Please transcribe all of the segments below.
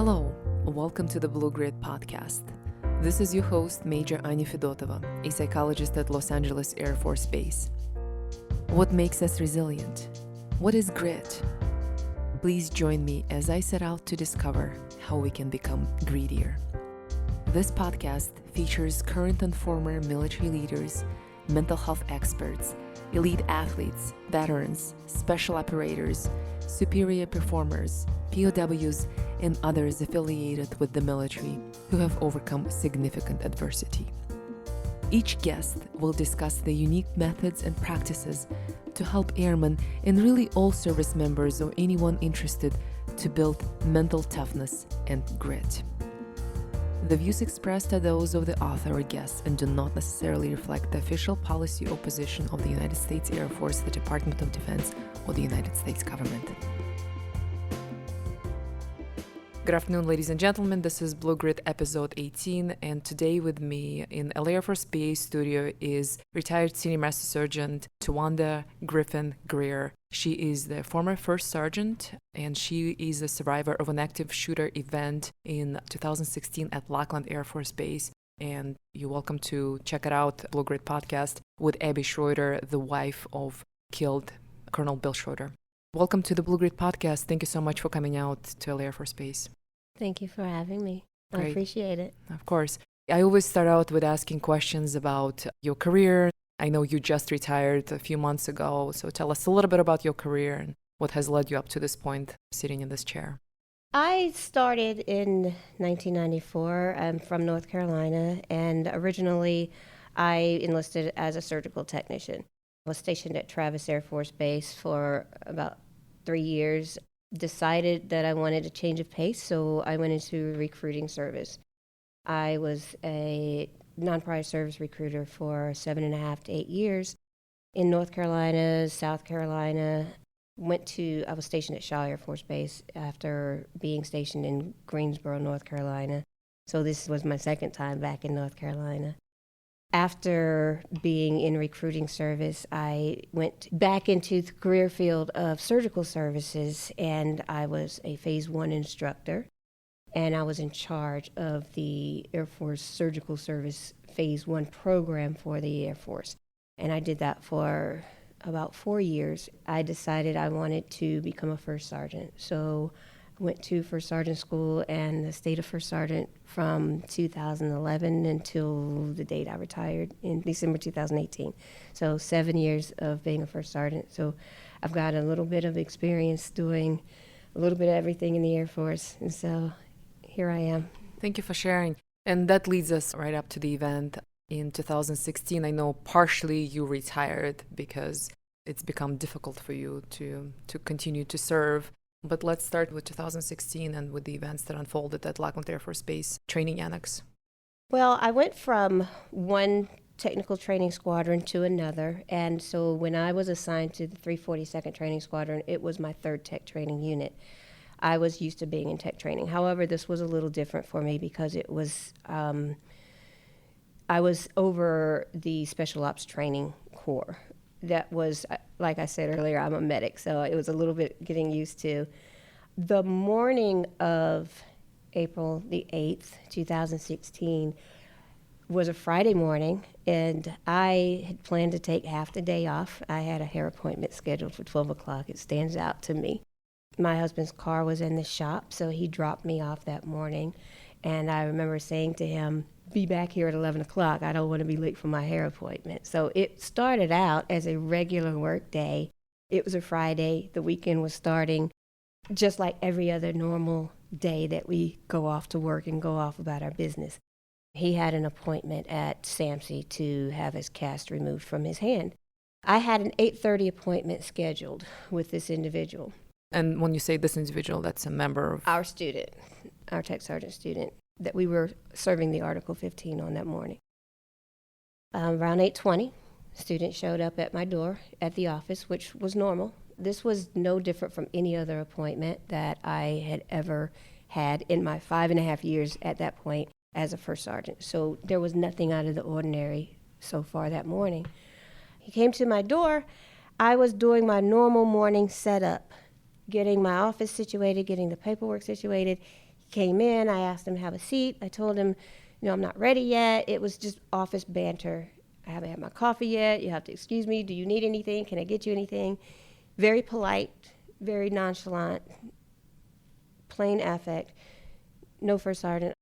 Hello, welcome to the Blue Grid podcast. This is your host, Major Anya Fedotova, a psychologist at Los Angeles Air Force Base. What makes us resilient? What is grit? Please join me as I set out to discover how we can become greedier. This podcast features current and former military leaders, mental health experts, elite athletes, veterans, special operators, superior performers, POWs, and others affiliated with the military who have overcome significant adversity. Each guest will discuss the unique methods and practices to help airmen and really all service members or anyone interested to build mental toughness and grit. The views expressed are those of the author or guest and do not necessarily reflect the official policy or position of the United States Air Force, the Department of Defense, or the United States government. Good afternoon, ladies and gentlemen. This is Blue Grid episode 18, and today with me in LA Air Force Base studio is retired Senior Master Sergeant Tiwanda Griffin-Greer. She is the former First Sergeant, and she is a survivor of an active shooter event in 2016 at Lackland Air Force Base. And you're welcome to check it out, Blue Grid podcast, with Abby Schroder, the wife of killed Col Bill Schroeder. Welcome to the Blue Grid podcast. Thank you so much for coming out to LA Air Force Base. Thank you for having me. Great. I appreciate it. Of course. I always start out with asking questions about your career. I know you just retired a few months ago, so tell us a little bit about your career and what has led you up to this point, sitting in this chair. I started in 1994. I'm from North Carolina, and originally I enlisted as a surgical technician. I was stationed at Travis Air Force Base for about 3 years. Decided that I wanted a change of pace, so I went into recruiting service. I was a non-prior service recruiter for 7.5 to 8 years in North Carolina, South Carolina. I was stationed at Shaw Air Force Base after being stationed in Greensboro, North Carolina. So this was my second time back in North Carolina. After being in recruiting service, I went back into the career field of surgical services, and I was a Phase 1 instructor, and I was in charge of the Air Force Surgical Service Phase 1 program for the Air Force. And I did that for about 4 years. I decided I wanted to become a first sergeant. So I went to First Sergeant School and the state of First Sergeant from 2011 until the date I retired in December 2018. So 7 years of being a First Sergeant. So I've got a little bit of experience doing a little bit of everything in the Air Force. And so here I am. Thank you for sharing. And that leads us right up to the event in 2016. I know partially you retired because it's become difficult for you to continue to serve. But let's start with 2016 and with the events that unfolded at Lackland Air Force Base Training Annex. Well, I went from one technical training squadron to another. And so when I was assigned to the 342nd Training Squadron, it was my third tech training unit. I was used to being in tech training. However, this was a little different for me because it was, I was over the Special Ops Training Corps. That was, like I said earlier, I'm a medic, so it was a little bit getting used to. The morning of April the 8th, 2016, was a Friday morning, and I had planned to take half the day off. I had a hair appointment scheduled for 12 o'clock. It stands out to me. My husband's car was in the shop, so he dropped me off that morning, and I remember saying to him, be back here at 11 o'clock. I don't want to be late for my hair appointment. So it started out as a regular work day. It was a Friday. The weekend was starting just like every other normal day that we go off to work and go off about our business. He had an appointment at SMSgt to have his cast removed from his hand. I had an 8:30 appointment scheduled with this individual. And when you say this individual, that's a member of... Our student, our tech sergeant student, that we were serving the Article 15 on that morning. Around 8:20, a student showed up at my door at the office, which was normal. This was no different from any other appointment that I had ever had in my 5.5 years at that point as a first sergeant. So there was nothing out of the ordinary so far that morning. He came to my door. I was doing my normal morning setup, getting my office situated, getting the paperwork situated. came in, I asked him to have a seat. I told him, I'm not ready yet. It was just office banter. I haven't had my coffee yet. You have to excuse me. Do you need anything? Can I get you anything? Very polite, very nonchalant, plain affect. No, First Sergeant.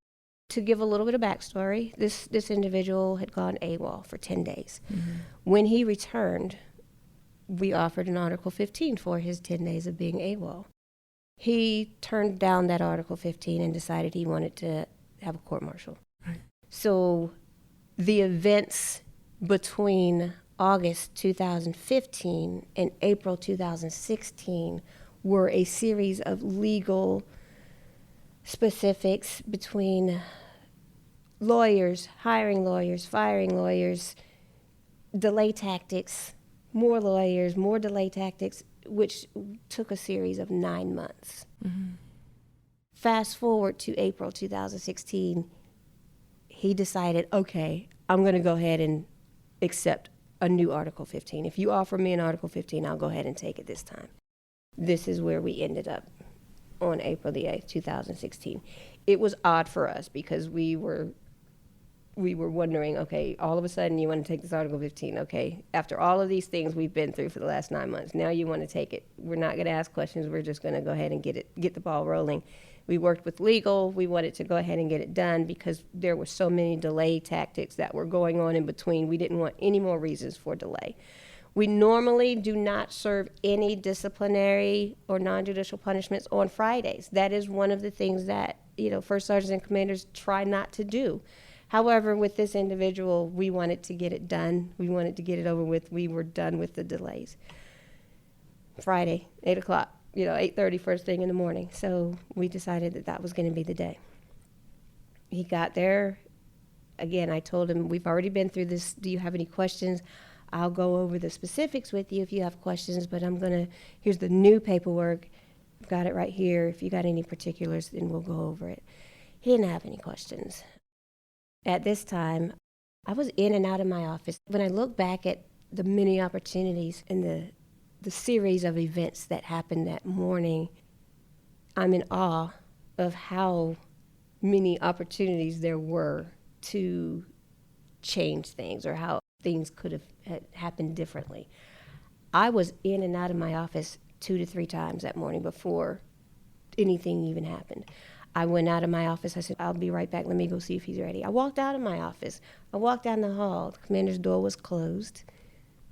To give a little bit of backstory, this individual had gone AWOL for 10 days. Mm-hmm. When he returned, we offered an Article 15 for his 10 days of being AWOL. He turned down that Article 15 and decided he wanted to have a court-martial. Right. So the events between August 2015 and April 2016 were a series of legal specifics between lawyers, hiring lawyers, firing lawyers, delay tactics, more lawyers, more delay tactics, which took a series of 9 months. Mm-hmm. Fast forward to April 2016, he decided, okay, I'm going to go ahead and accept a new Article 15. If you offer me an Article 15, I'll go ahead and take it this time. This is where we ended up on April the 8th, 2016. It was odd for us because we were wondering, okay, all of a sudden you want to take this Article 15, okay, after all of these things we've been through for the last 9 months, now you want to take it. We're not going to ask questions, we're just going to go ahead and get the ball rolling. We worked with legal, we wanted to go ahead and get it done because there were so many delay tactics that were going on in between. We didn't want any more reasons for delay. We normally do not serve any disciplinary or non-judicial punishments on Fridays. That is one of the things that, first sergeants and commanders try not to do. However, with this individual, we wanted to get it done. We wanted to get it over with. We were done with the delays. Friday, 8 o'clock, 8:30 first thing in the morning. So we decided that was going to be the day. He got there. Again, I told him, we've already been through this. Do you have any questions? I'll go over the specifics with you if you have questions, but here's the new paperwork. I've got it right here. If you got any particulars, then we'll go over it. He didn't have any questions. At this time, I was in and out of my office. When I look back at the many opportunities and the series of events that happened that morning, I'm in awe of how many opportunities there were to change things or how things could have happened differently. I was in and out of my office 2 to 3 times that morning before anything even happened. I went out of my office. I said, I'll be right back. Let me go see if he's ready. I walked out of my office. I walked down the hall. The commander's door was closed.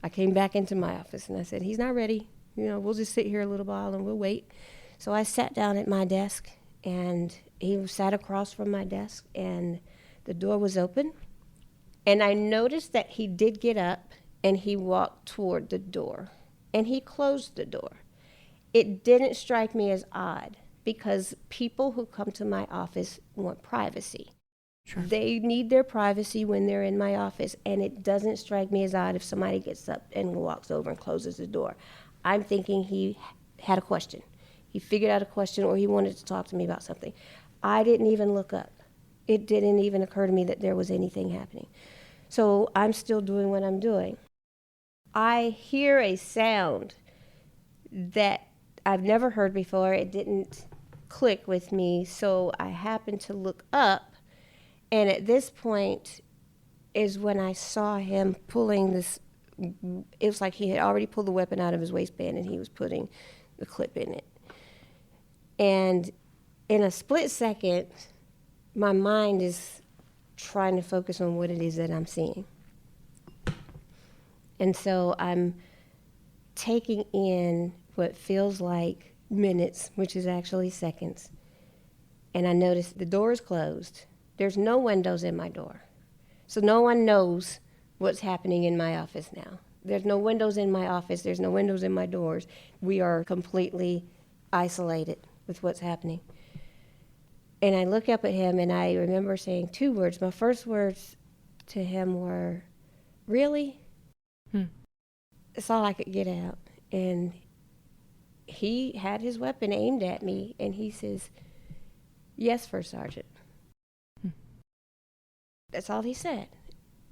I came back into my office and I said, he's not ready. We'll just sit here a little while and we'll wait. So I sat down at my desk and he sat across from my desk and the door was open. And I noticed that he did get up and he walked toward the door and he closed the door. It didn't strike me as odd because people who come to my office want privacy. Sure. They need their privacy when they're in my office, and it doesn't strike me as odd if somebody gets up and walks over and closes the door. I'm thinking he had a question. He figured out a question or he wanted to talk to me about something. I didn't even look up. It didn't even occur to me that there was anything happening. So I'm still doing what I'm doing. I hear a sound that I've never heard before. It didn't click with me, so I happened to look up, and at this point is when I saw him pulling this. It was like he had already pulled the weapon out of his waistband and he was putting the clip in it. And in a split second, my mind is trying to focus on what it is that I'm seeing. And so I'm taking in what feels like minutes, which is actually seconds. And I notice the door is closed. There's no windows in my door. So no one knows what's happening in my office now. There's no windows in my office. There's no windows in my doors. We are completely isolated with what's happening. And I look up at him and I remember saying 2 words. My first words to him were, "Really?" That's all I could get out. And he had his weapon aimed at me and he says, "Yes, First Sergeant." That's all he said.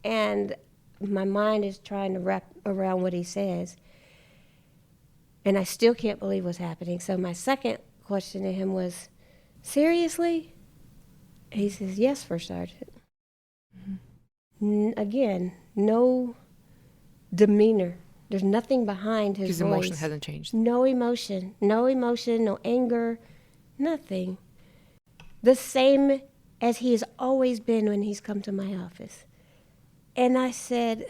And my mind is trying to wrap around what he says. And I still can't believe what's happening. So my second question to him was, "Seriously?" He says, yes, First Sergeant. Again, no demeanor. There's nothing behind his voice. His emotion hasn't changed. No emotion, no anger, nothing. The same as he has always been when he's come to my office. And I said,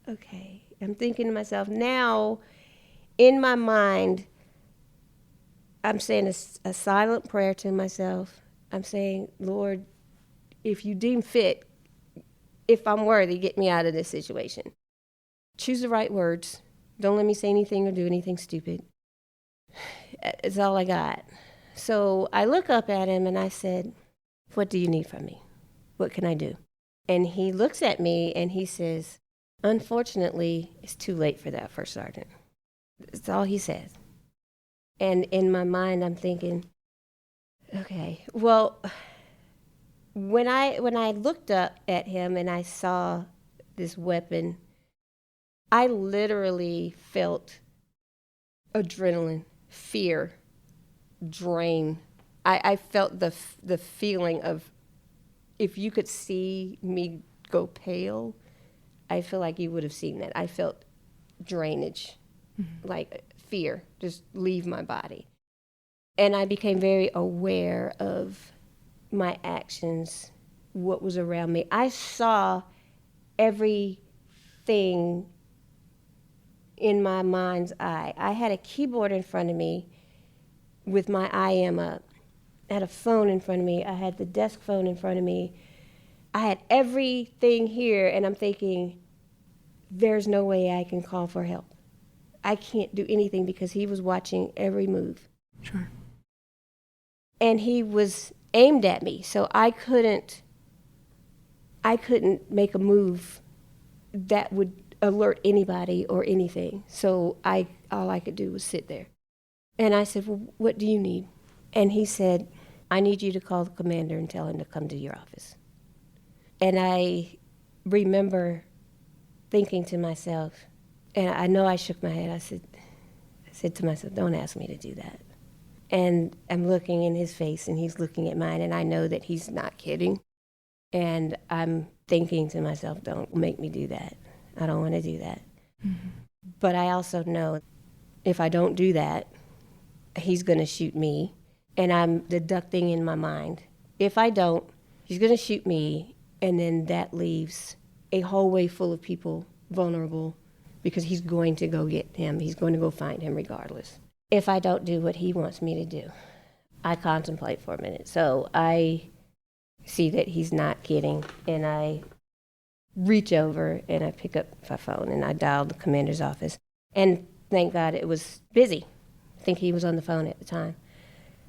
okay, I'm thinking to myself, now in my mind, I'm saying a silent prayer to myself. I'm saying, Lord, if you deem fit, if I'm worthy, get me out of this situation. Choose the right words. Don't let me say anything or do anything stupid. It's all I got. So I look up at him and I said, what do you need from me? What can I do? And he looks at me and he says, unfortunately, it's too late for that, First Sergeant. That's all he says. And in my mind, I'm thinking, okay, well, when I looked up at him and I saw this weapon, I literally felt adrenaline, fear, drain. I felt the feeling of, if you could see me go pale, I feel like you would have seen that. I felt drainage, like fear, just leave my body. And I became very aware of my actions, what was around me. I saw everything in my mind's eye. I had a keyboard in front of me with my IM up. I had a phone in front of me. I had the desk phone in front of me. I had everything here, and I'm thinking, there's no way I can call for help. I can't do anything because he was watching every move. Sure. And he was aimed at me, so I couldn't make a move that would alert anybody or anything. So all I could do was sit there. And I said, well, what do you need? And he said, I need you to call the commander and tell him to come to your office. And I remember thinking to myself, and I know I shook my head, I said to myself, don't ask me to do that. And I'm looking in his face and he's looking at mine, and I know that he's not kidding. And I'm thinking to myself, don't make me do that. I don't want to do that. Mm-hmm. But I also know if I don't do that, he's going to shoot me. And I'm deducting in my mind, if I don't, he's going to shoot me, and then that leaves a hallway full of people vulnerable because he's going to go get him. He's going to go find him regardless. If I don't do what he wants me to do, I contemplate for a minute. So I see that he's not kidding, and I reach over and I pick up my phone and I dialed the commander's office. And thank God it was busy. I think he was on the phone at the time.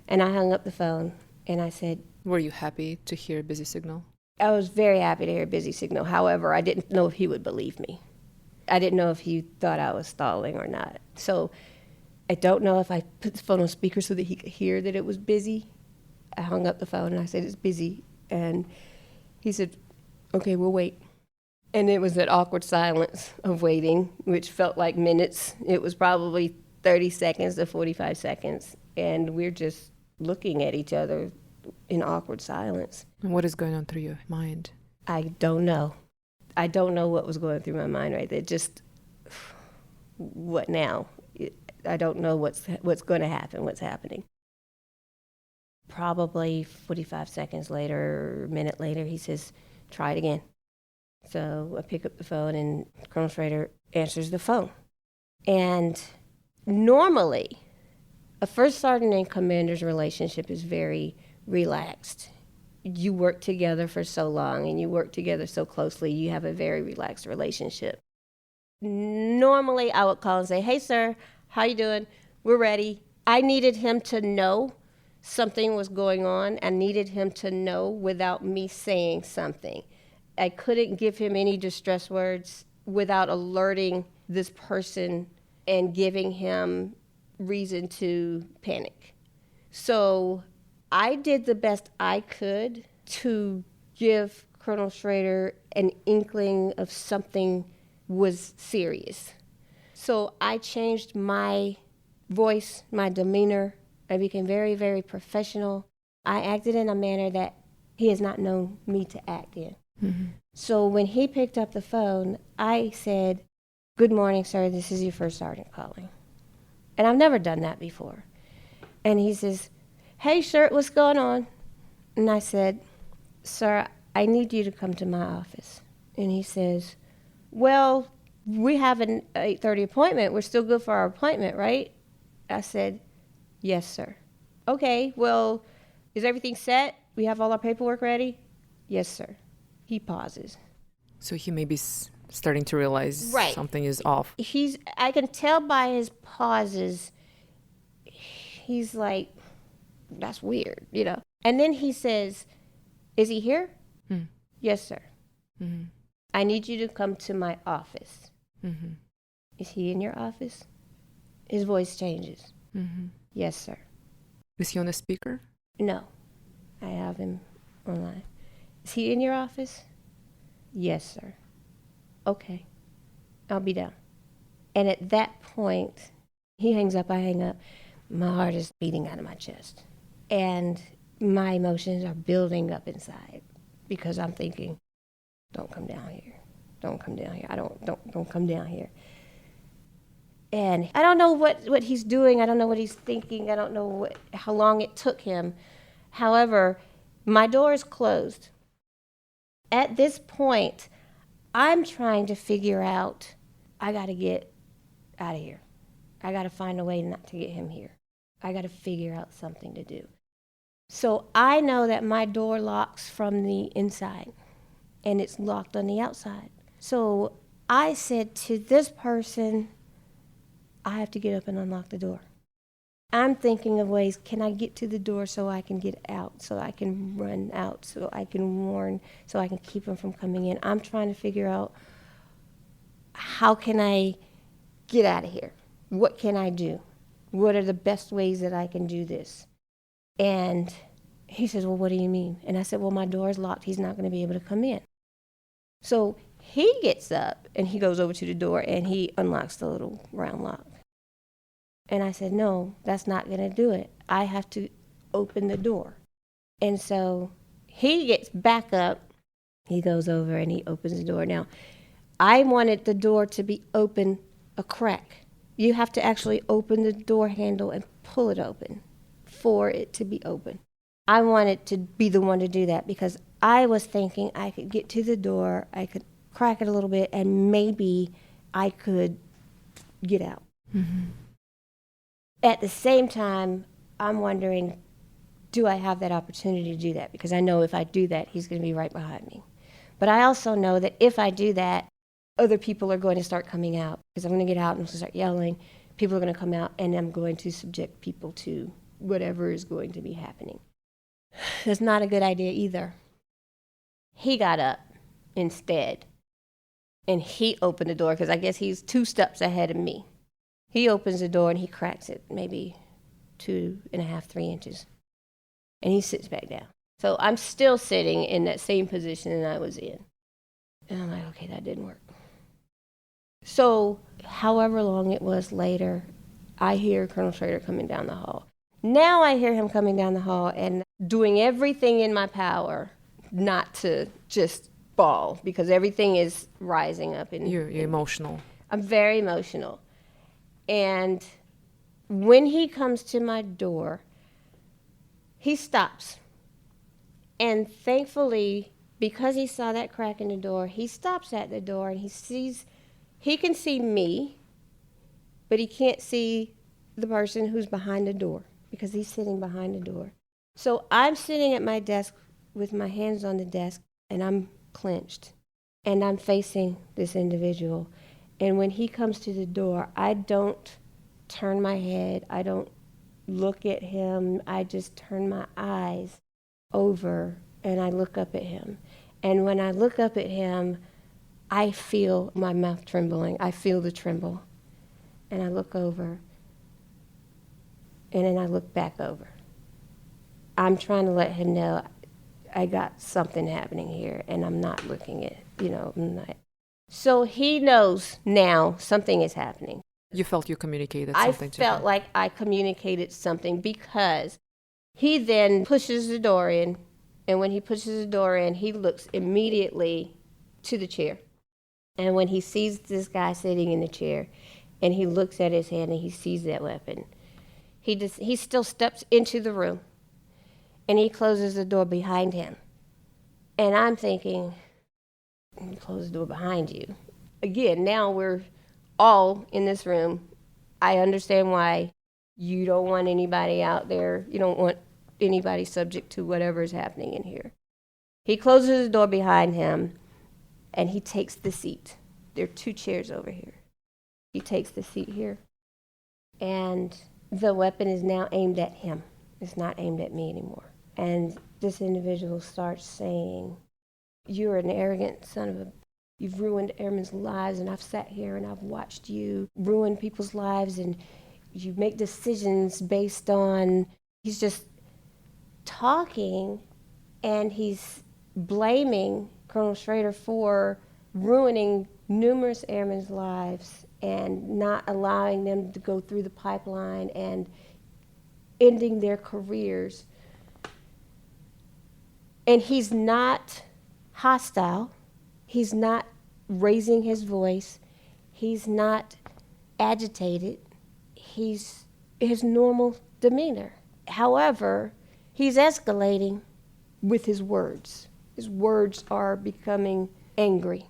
And I hung up the phone and I said, were you happy to hear a busy signal? I was very happy to hear a busy signal. However, I didn't know if he would believe me. I didn't know if he thought I was stalling or not. So I don't know if I put the phone on speaker so that he could hear that it was busy. I hung up the phone and I said, it's busy. And he said, okay, we'll wait. And it was that awkward silence of waiting, which felt like minutes. It was probably 30 seconds to 45 seconds. And we're just looking at each other in awkward silence. And what is going on through your mind? I don't know. I don't know what was going through my mind right there. Just, what now? I don't know what's going to happen, what's happening. Probably 45 seconds later, a minute later, he says, try it again. So I pick up the phone and Colonel Schroeder answers the phone. And normally, a first sergeant and commander's relationship is very relaxed. You work together for so long and you work together so closely, you have a very relaxed relationship. Normally, I would call and say, hey, sir, how you doing? We're ready. I needed him to know something was going on. I needed him to know without me saying something. I couldn't give him any distress words without alerting this person and giving him reason to panic. So I did the best I could to give Colonel Schroeder an inkling of something was serious. So I changed my voice, my demeanor. I became very, very professional. I acted in a manner that he has not known me to act in. Mm-hmm. So when he picked up the phone, I said, "Good morning, sir. This is your first sergeant calling." And I've never done that before. And he says, "Hey, sir, what's going on?" And I said, "Sir, I need you to come to my office." And he says, "Well, we have an 8:30 appointment. We're still good for our appointment, right?" I said, "Yes, sir." "Okay, well, is everything set? We have all our paperwork ready?" "Yes, sir." He pauses. So he may be starting to realize something is off. I can tell by his pauses, he's like, that's weird, you know. And then he says, "Is he here?" Mm. "Yes, sir." Mm-hmm. "I need you to come to my office." Mm-hmm. "Is he in your office?" His voice changes. Mm-hmm. "Yes, sir." Is he on a speaker? "No, I have him online." "Is he in your office?" "Yes, sir." "Okay, I'll be down." And at that point, he hangs up, I hang up. My heart is beating out of my chest. And my emotions are building up inside because I'm thinking, don't come down here. Don't come down here. Don't come down here. And I don't know what he's doing. I don't know what he's thinking. I don't know how long it took him. However, my door is closed. At this point, I'm trying to figure out, I got to get out of here. I got to find a way not to get him here. I got to figure out something to do. So I know that my door locks from the inside and it's locked on the outside. So I said to this person, I have to get up and unlock the door. I'm thinking of ways, can I get to the door so I can get out, so I can run out, so I can warn, so I can keep them from coming in. I'm trying to figure out, how can I get out of here? What can I do? What are the best ways that I can do this? And he says, "Well, what do you mean?" And I said, "Well, my door is locked. He's not going to be able to come in." So he gets up and he goes over to the door and he unlocks the little round lock. And I said, "No, that's not going to do it. I have to open the door." And so he gets back up. He goes over and he opens the door. Now, I wanted the door to be open a crack. You have to actually open the door handle and pull it open for it to be open. I wanted to be the one to do that because I was thinking I could get to the door, I could crack it a little bit, and maybe I could get out. Mm-hmm. At the same time, I'm wondering, do I have that opportunity to do that? Because I know if I do that, he's going to be right behind me. But I also know that if I do that, other people are going to start coming out because I'm going to get out and I'm going to start yelling. People are going to come out and I'm going to subject people to whatever is going to be happening. That's not a good idea either. He got up instead and he opened the door because I guess he's 2 steps ahead of me. He opens the door and he cracks it maybe 2.5, 3 inches. And he sits back down. So I'm still sitting in that same position that I was in. And I'm like, okay, that didn't work. So however long it was later, I hear Colonel Schroeder coming down the hall. Now I hear him coming down the hall and doing everything in my power not to just bawl because everything is rising up. You're emotional. I'm very emotional. And when he comes to my door, he stops. And thankfully, because he saw that crack in the door, he stops at the door and he can see me, but he can't see the person who's behind the door because he's sitting behind the door. So I'm sitting at my desk with my hands on the desk and I'm clenched and I'm facing this individual. And when he comes to the door, I don't turn my head. I don't look at him. I just turn my eyes over and I look up at him. And when I look up at him, I feel my mouth trembling. I feel the tremble. And I look over. And then I look back over. I'm trying to let him know I got something happening here and I'm not looking at, I'm not. So he knows now something is happening. You felt you communicated something to him. I felt like I communicated something because he then pushes the door in And when he pushes the door in, he looks immediately to the chair. And when he sees this guy sitting in the chair, and he looks at his hand and he sees that weapon, he still steps into the room, and he closes the door behind him. And I'm thinking, close the door behind you. Again, now we're all in this room. I understand why you don't want anybody out there. You don't want anybody subject to whatever is happening in here. He closes the door behind him, and he takes the seat. There are 2 chairs over here. He takes the seat here, and the weapon is now aimed at him. It's not aimed at me anymore. And this individual starts saying, "You're an arrogant son of a... You've ruined airmen's lives, and I've sat here and I've watched you ruin people's lives, and you make decisions based on..." He's just talking, and he's blaming Colonel Schroeder for ruining numerous airmen's lives and not allowing them to go through the pipeline and ending their careers. And he's not hostile. He's not raising his voice. He's not agitated. He's his normal demeanor. However, he's escalating with his words. His words are becoming angry.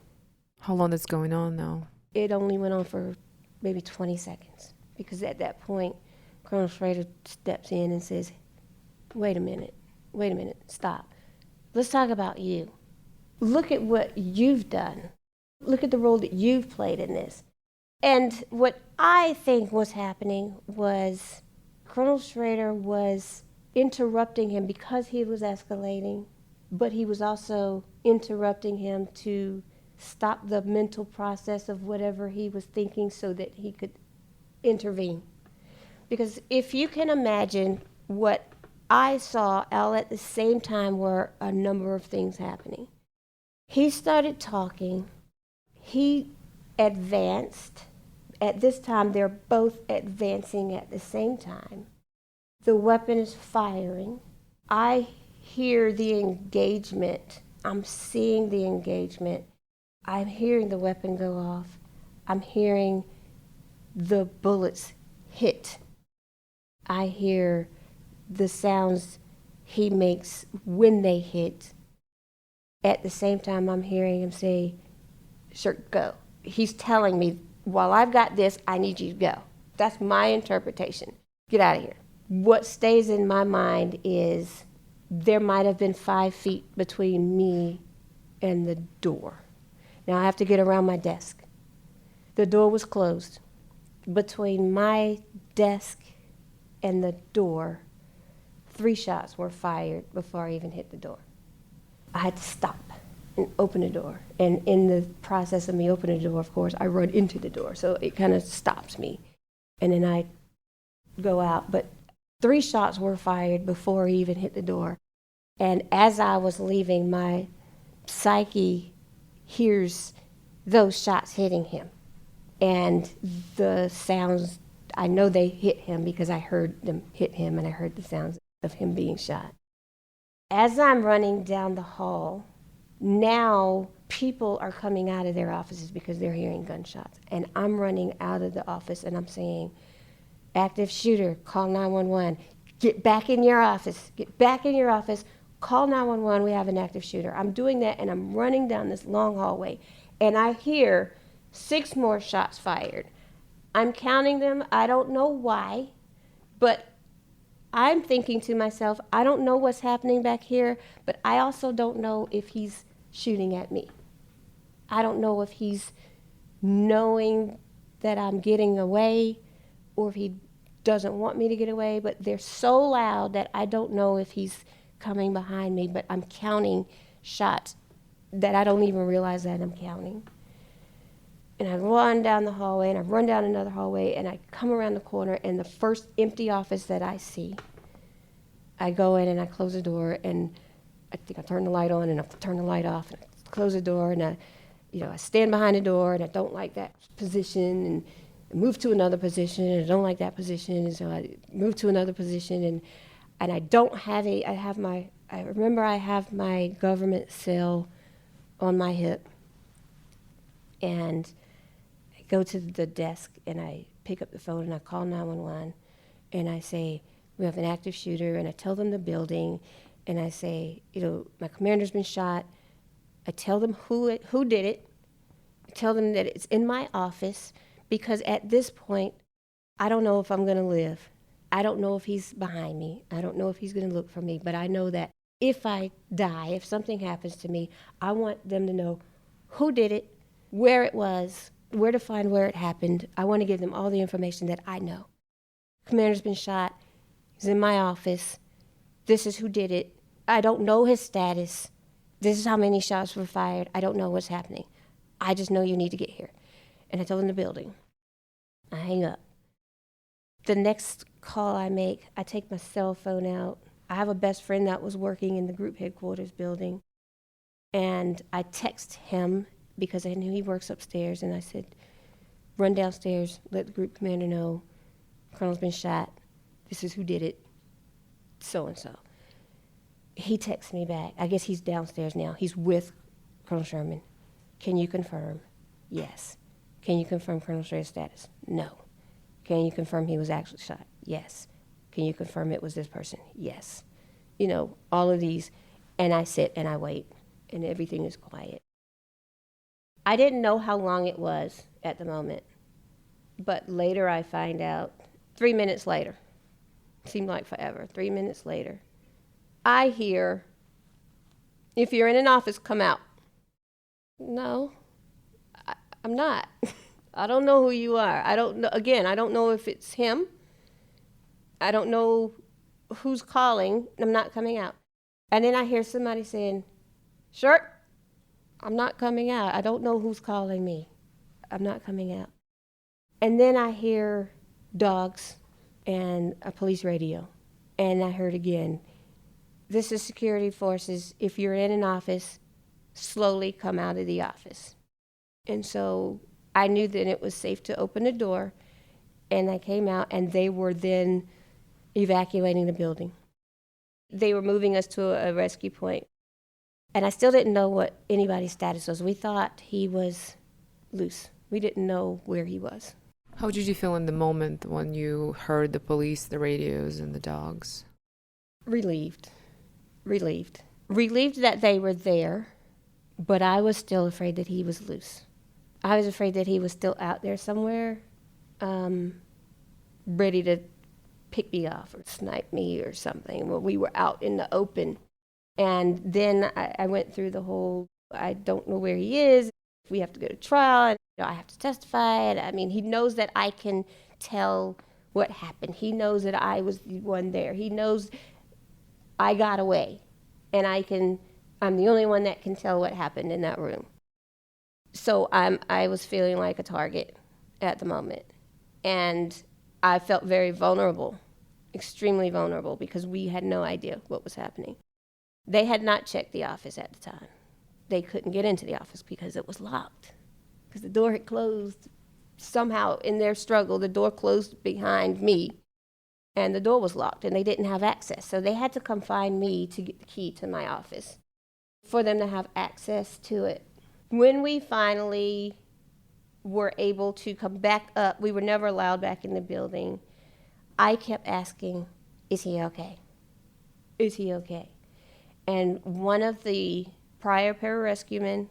How long is going on now? It only went on for maybe 20 seconds, because at that point, Colonel Schroeder steps in and says, wait a minute, stop. Let's talk about you. Look at what you've done. Look at the role that you've played in this." And what I think was happening was Colonel Schroeder was interrupting him because he was escalating, but he was also interrupting him to stop the mental process of whatever he was thinking so that he could intervene. Because if you can imagine, what I saw all at the same time were a number of things happening. He started talking. He advanced. At this time, they're both advancing at the same time. The weapon is firing. I hear the engagement. I'm seeing the engagement. I'm hearing the weapon go off. I'm hearing the bullets hit. I hear the sounds he makes when they hit. At the same time, I'm hearing him say, "Sure, go." He's telling me, while I've got this, I need you to go. That's my interpretation. Get out of here. What stays in my mind is there might have been 5 feet between me and the door. Now I have to get around my desk. The door was closed. Between my desk and the door, 3 shots were fired before I even hit the door. I had to stop and open the door. And in the process of me opening the door, of course, I run into the door. So it kind of stops me. And then I go out. But 3 shots were fired before he even hit the door. And as I was leaving, my psyche hears those shots hitting him. And the sounds, I know they hit him because I heard them hit him, and I heard the sounds of him being shot. As I'm running down the hall, now people are coming out of their offices because they're hearing gunshots. And I'm running out of the office and I'm saying, "Active shooter, call 911. Get back in your office. Get back in your office. Call 911. We have an active shooter." I'm doing that, and I'm running down this long hallway. And I hear 6 more shots fired. I'm counting them. I don't know why, but I'm thinking to myself, I don't know what's happening back here, but I also don't know if he's shooting at me. I don't know if he's knowing that I'm getting away or if he doesn't want me to get away, but they're so loud that I don't know if he's coming behind me, but I'm counting shots that I don't even realize that I'm counting. And I run down the hallway, and I run down another hallway, and I come around the corner, and the first empty office that I see, I go in and I close the door, and I think I turn the light on and I turn the light off, and I close the door, and I stand behind the door, and I don't like that position, and I move to another position, and I don't like that position, and so I move to another position, and I don't have I have my I remember I have my government seal on my hip, and I go to the desk and I pick up the phone and I call 911 and I say, we have an active shooter, and I tell them the building, and I say, my commander's been shot. I tell them who did it. I tell them that it's in my office, because at this point, I don't know if I'm going to live. I don't know if he's behind me. I don't know if he's going to look for me, but I know that if I die, if something happens to me, I want them to know who did it, where it was, where to find where it happened. I want to give them all the information that I know. Commander's been shot. He's in my office. This is who did it. I don't know his status. This is how many shots were fired. I don't know what's happening. I just know you need to get here. And I told him the building. I hang up. The next call I make, I take my cell phone out. I have a best friend that was working in the group headquarters building. And I text him because I knew he works upstairs. And I said, run downstairs, let the group commander know Colonel's been shot. This is who did it, so-and-so. He texts me back. I guess he's downstairs now. He's with Colonel Sherman. Can you confirm? Yes. Can you confirm Colonel Schroeder's status? No. Can you confirm he was actually shot? Yes. Can you confirm it was this person? Yes. All of these. And I sit and I wait, and everything is quiet. I didn't know how long it was at the moment, but later I find out, 3 minutes later, seemed like forever, 3 minutes later, I hear, if you're in an office, come out. No, I'm not. I don't know who you are. I don't know. Again, I don't know if it's him. I don't know who's calling. I'm not coming out. And then I hear somebody saying, Shirt, I'm not coming out. I don't know who's calling me. I'm not coming out. And then I hear dogs and a police radio. And I heard again, this is security forces. If you're in an office, slowly come out of the office. And so I knew that it was safe to open the door, and I came out, and they were then evacuating the building. They were moving us to a rescue point, and I still didn't know what anybody's status was. We thought he was loose. We didn't know where he was. How did you feel in the moment when you heard the police, the radios, and the dogs? Relieved that they were there, but I was still afraid that he was loose. I was afraid that he was still out there somewhere, ready to pick me off or snipe me or something. Well, we were out in the open. And then I went through the whole, I don't know where he is. We have to go to trial, and I have to testify. And I mean, he knows that I can tell what happened. He knows that I was the one there. He knows I got away, and I'm the only one that can tell what happened in that room. So I was feeling like a target at the moment, and I felt very vulnerable, extremely vulnerable, because we had no idea what was happening. They had not checked the office at the time. They couldn't get into the office because it was locked, because the door had closed. Somehow in their struggle, the door closed behind me, and the door was locked, and they didn't have access. So they had to come find me to get the key to my office for them to have access to it. When we finally were able to come back up, we were never allowed back in the building. I kept asking, is he okay? Is he okay? And one of the prior pararescuemen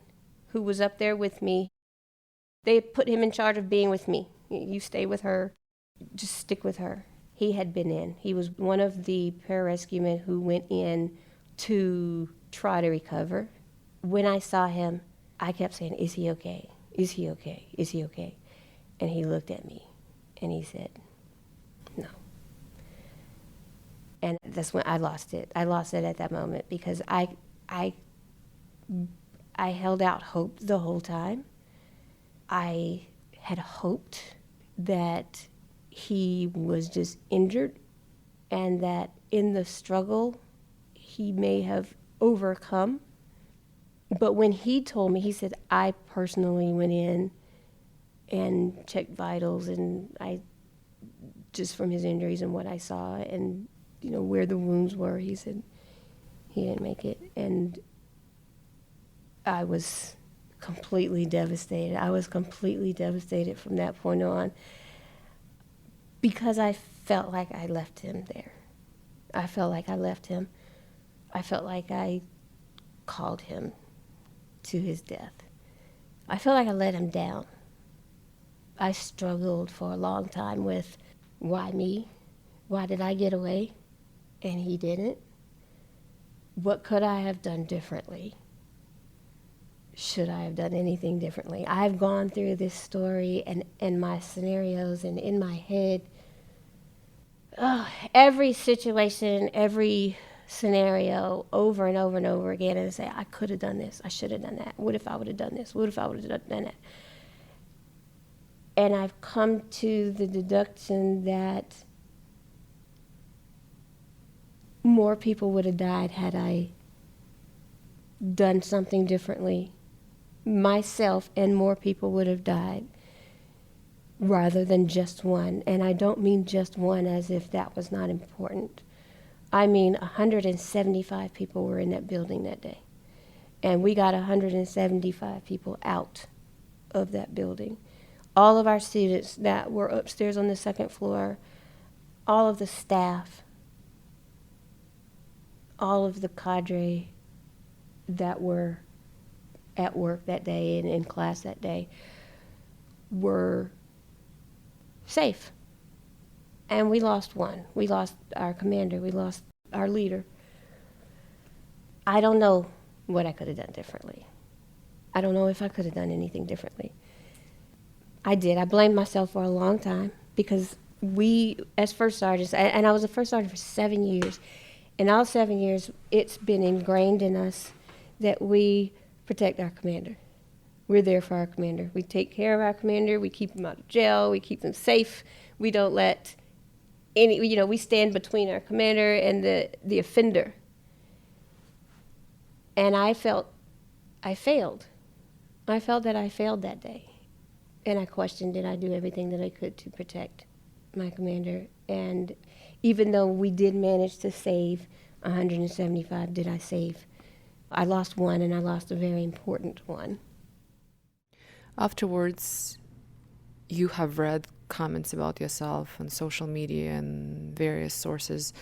who was up there with me, they had put him in charge of being with me. You stay with her, just stick with her. He had been in. He was one of the pararescuemen who went in to try to recover. When I saw him, I kept saying, is he okay? Is he okay? Is he okay? And he looked at me and he said, no. And that's when I lost it. I lost it at that moment, because I held out hope the whole time. I had hoped that he was just injured, and that in the struggle he may have overcome. But when he told me, he said, I personally went in and checked vitals, and I, just from his injuries and what I saw and, where the wounds were, he said, He didn't make it. And I was completely devastated. I was completely devastated from that point on because I felt like I left him there. I felt like I left him. I felt like I called him to his death. I felt like I let him down. I struggled for a long time with why me? Why did I get away and he didn't? What could I have done differently? Should I have done anything differently? I've gone through this story and my scenarios and in my head, every situation, every scenario over and over and over again, and say, I could have done this, I should have done that. What if I would have done this? What if I would have done that? And I've come to the deduction that more people would have died had I done something differently. Myself and more people would have died rather than just one. And I don't mean just one as if that was not important. I mean 175 people were in that building that day. And we got 175 people out of that building. All of our students that were upstairs on the second floor, all of the staff, all of the cadre that were at work that day and in class that day were safe. And we lost one. We lost our commander. We lost our leader. I don't know what I could have done differently. I don't know if I could have done anything differently. I did. I blamed myself for a long time because we, as first sergeants, and I was a first sergeant for 7 years, in all 7 years, it's been ingrained in us that we protect our commander. We're there for our commander. We take care of our commander. We keep them out of jail. We keep them safe. We don't let any, we stand between our commander and the offender. And I felt I failed. I felt that I failed that day. And I questioned, did I do everything that I could to protect my commander? And even though we did manage to save 175, did I save? I lost one, and I lost a very important one. Afterwards, you have read comments about yourself on social media and various sources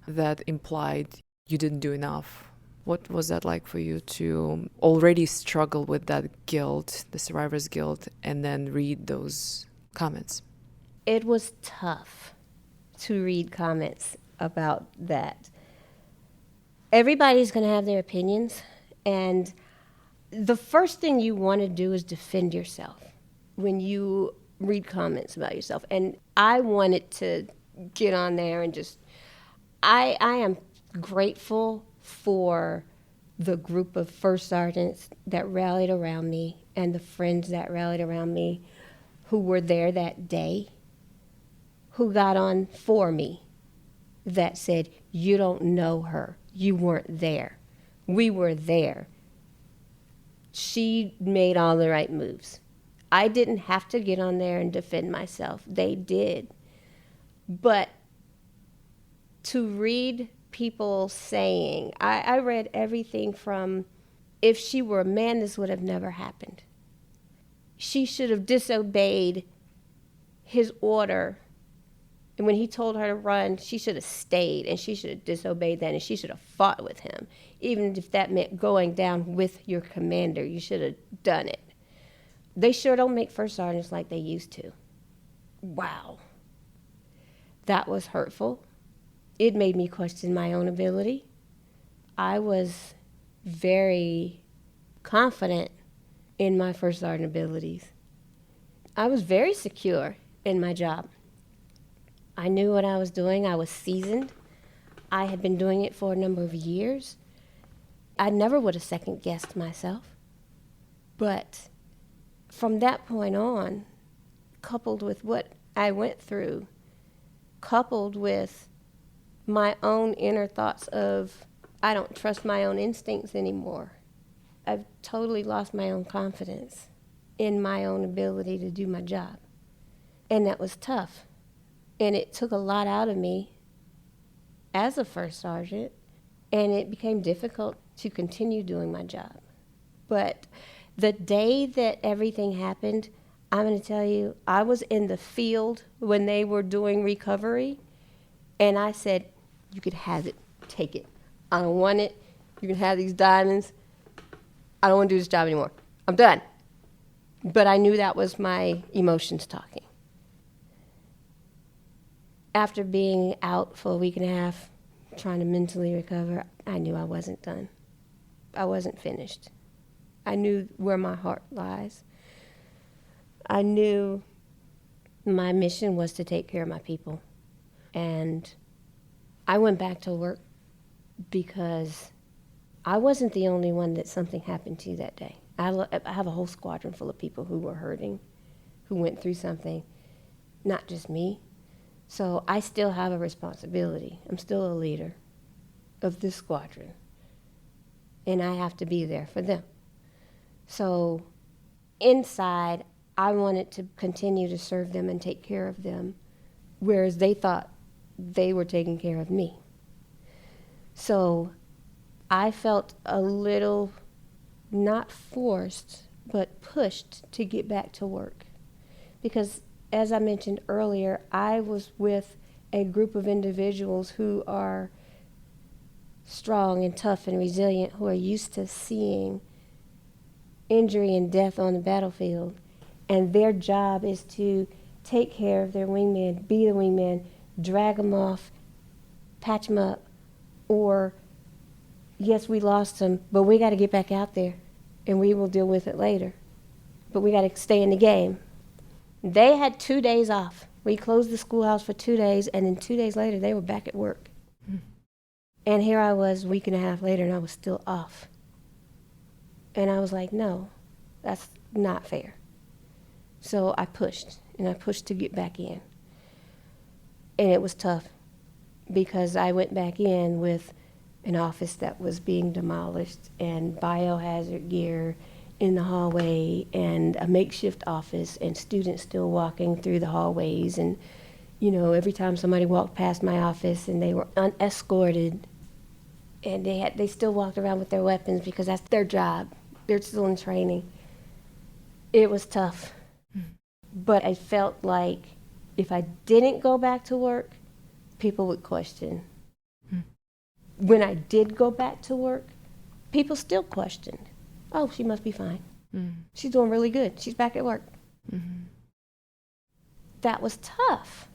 that implied you didn't do enough. What was that like for you to already struggle with that guilt, the survivor's guilt, and then read those comments? It was tough to read comments about that. Everybody's going to have their opinions, and the first thing you want to do is defend yourself when you read comments about yourself. And I wanted to get on there and just, I am grateful for the group of first sergeants that rallied around me and the friends that rallied around me who were there that day, who got on for me, that said, you don't know her. You weren't there. We were there. She made all the right moves. I didn't have to get on there and defend myself. They did. But to read people saying, I read everything from, if she were a man, this would have never happened. She should have disobeyed his order. And when he told her to run, she should have stayed, and she should have disobeyed that, and she should have fought with him. Even if that meant going down with your commander, you should have done it. They sure don't make first sergeants like they used to. Wow. That was hurtful. It made me question my own ability. I was very confident in my first sergeant abilities. I was very secure in my job. I knew what I was doing. I was seasoned. I had been doing it for a number of years. I never would have second-guessed myself. But from that point on, coupled with what I went through, coupled with my own inner thoughts of, I don't trust my own instincts anymore. I've totally lost my own confidence in my own ability to do my job. And that was tough. And it took a lot out of me as a first sergeant And it became difficult to continue doing my job. But the day that everything happened, I'm going to tell you, I was in the field when they were doing recovery, and I said, you could have it, take it. I don't want it. You can have these diamonds. I don't want to do this job anymore. I'm done. But I knew that was my emotions talking. After being out for a week and a half, trying to mentally recover, I knew I wasn't done. I wasn't finished. I knew where my heart lies. I knew my mission was to take care of my people. And I went back to work because I wasn't the only one that something happened to that day. I have a whole squadron full of people who were hurting, who went through something, not just me. So I still have a responsibility. I'm still a leader of this squadron, and I have to be there for them. So inside, I wanted to continue to serve them and take care of them, whereas they thought they were taking care of me. So I felt a little, not forced, but pushed to get back to work. Because as I mentioned earlier, I was with a group of individuals who are strong and tough and resilient, who are used to seeing injury and death on the battlefield. And their job is to take care of their wingman, be the wingman, drag them off, patch them up, or, yes, we lost them, but we got to get back out there, and we will deal with it later. But we got to stay in the game. They had 2 days off. We closed the schoolhouse for 2 days, and then 2 days later, they were back at work. And here I was a week and a half later, and I was still off. And I was like, no, that's not fair. So I pushed, and I pushed to get back in. And it was tough, because I went back in with an office that was being demolished and biohazard gear in the hallway and a makeshift office and students still walking through the hallways. And, you know, every time somebody walked past my office and they were unescorted, and they still walked around with their weapons because that's their job. They're still in training. It was tough. But I felt like if I didn't go back to work, people would question. When I did go back to work, people still questioned. Oh, she must be fine. She's doing really good. She's back at work. That was tough.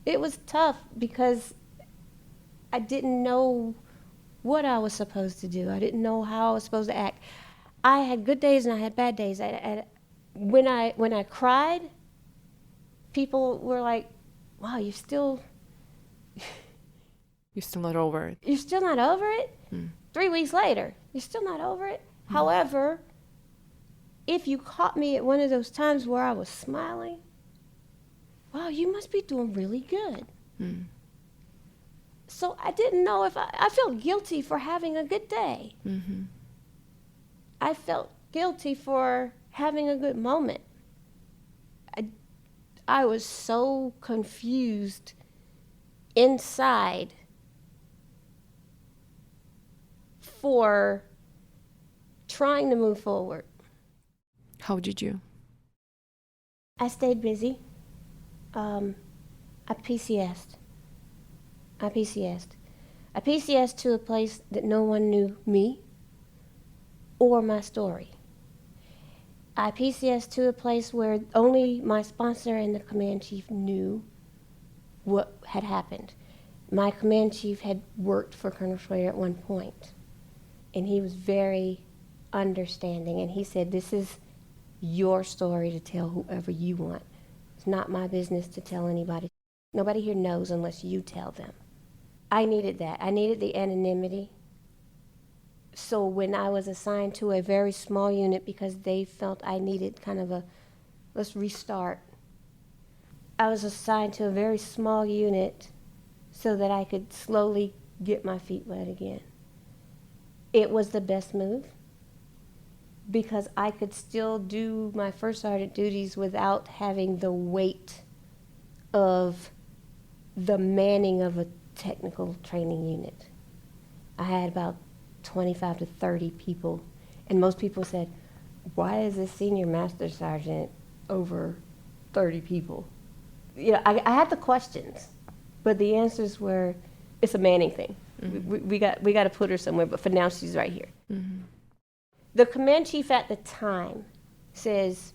It was tough because I didn't know what I was supposed to do. I didn't know how I was supposed to act. I had good days and I had bad days. When I cried, people were like, wow, you're still not over it. You're still not over it? 3 weeks later, you're still not over it? However, if you caught me at one of those times where I was smiling, wow, you must be doing really good. So I didn't know if I felt guilty for having a good day. I felt guilty for having a good moment. I was so confused inside for trying to move forward. How did you? I stayed busy. I PCS'd. I PCS'd to a place that no one knew me or my story. I PCS'd to a place where only my sponsor and the command chief knew what had happened. My command chief had worked for Colonel Schroeder at one point, and he was very understanding, and he said, this is your story to tell whoever you want. It's not my business to tell anybody. Nobody here knows unless you tell them. I needed that. I needed the anonymity. So when I was assigned to a very small unit because they felt I needed kind of a, let's restart, I was assigned to a very small unit so that I could slowly get my feet wet again. It was the best move because I could still do my first sergeant duties without having the weight of the manning of a technical training unit. I had about 25 to 30 people, and most people said, why is this senior master sergeant over 30 people? You know, I had the questions, but the answers were, it's a Manning thing. Mm-hmm. We got to put her somewhere, but for now she's right here. Mm-hmm. The command chief at the time says,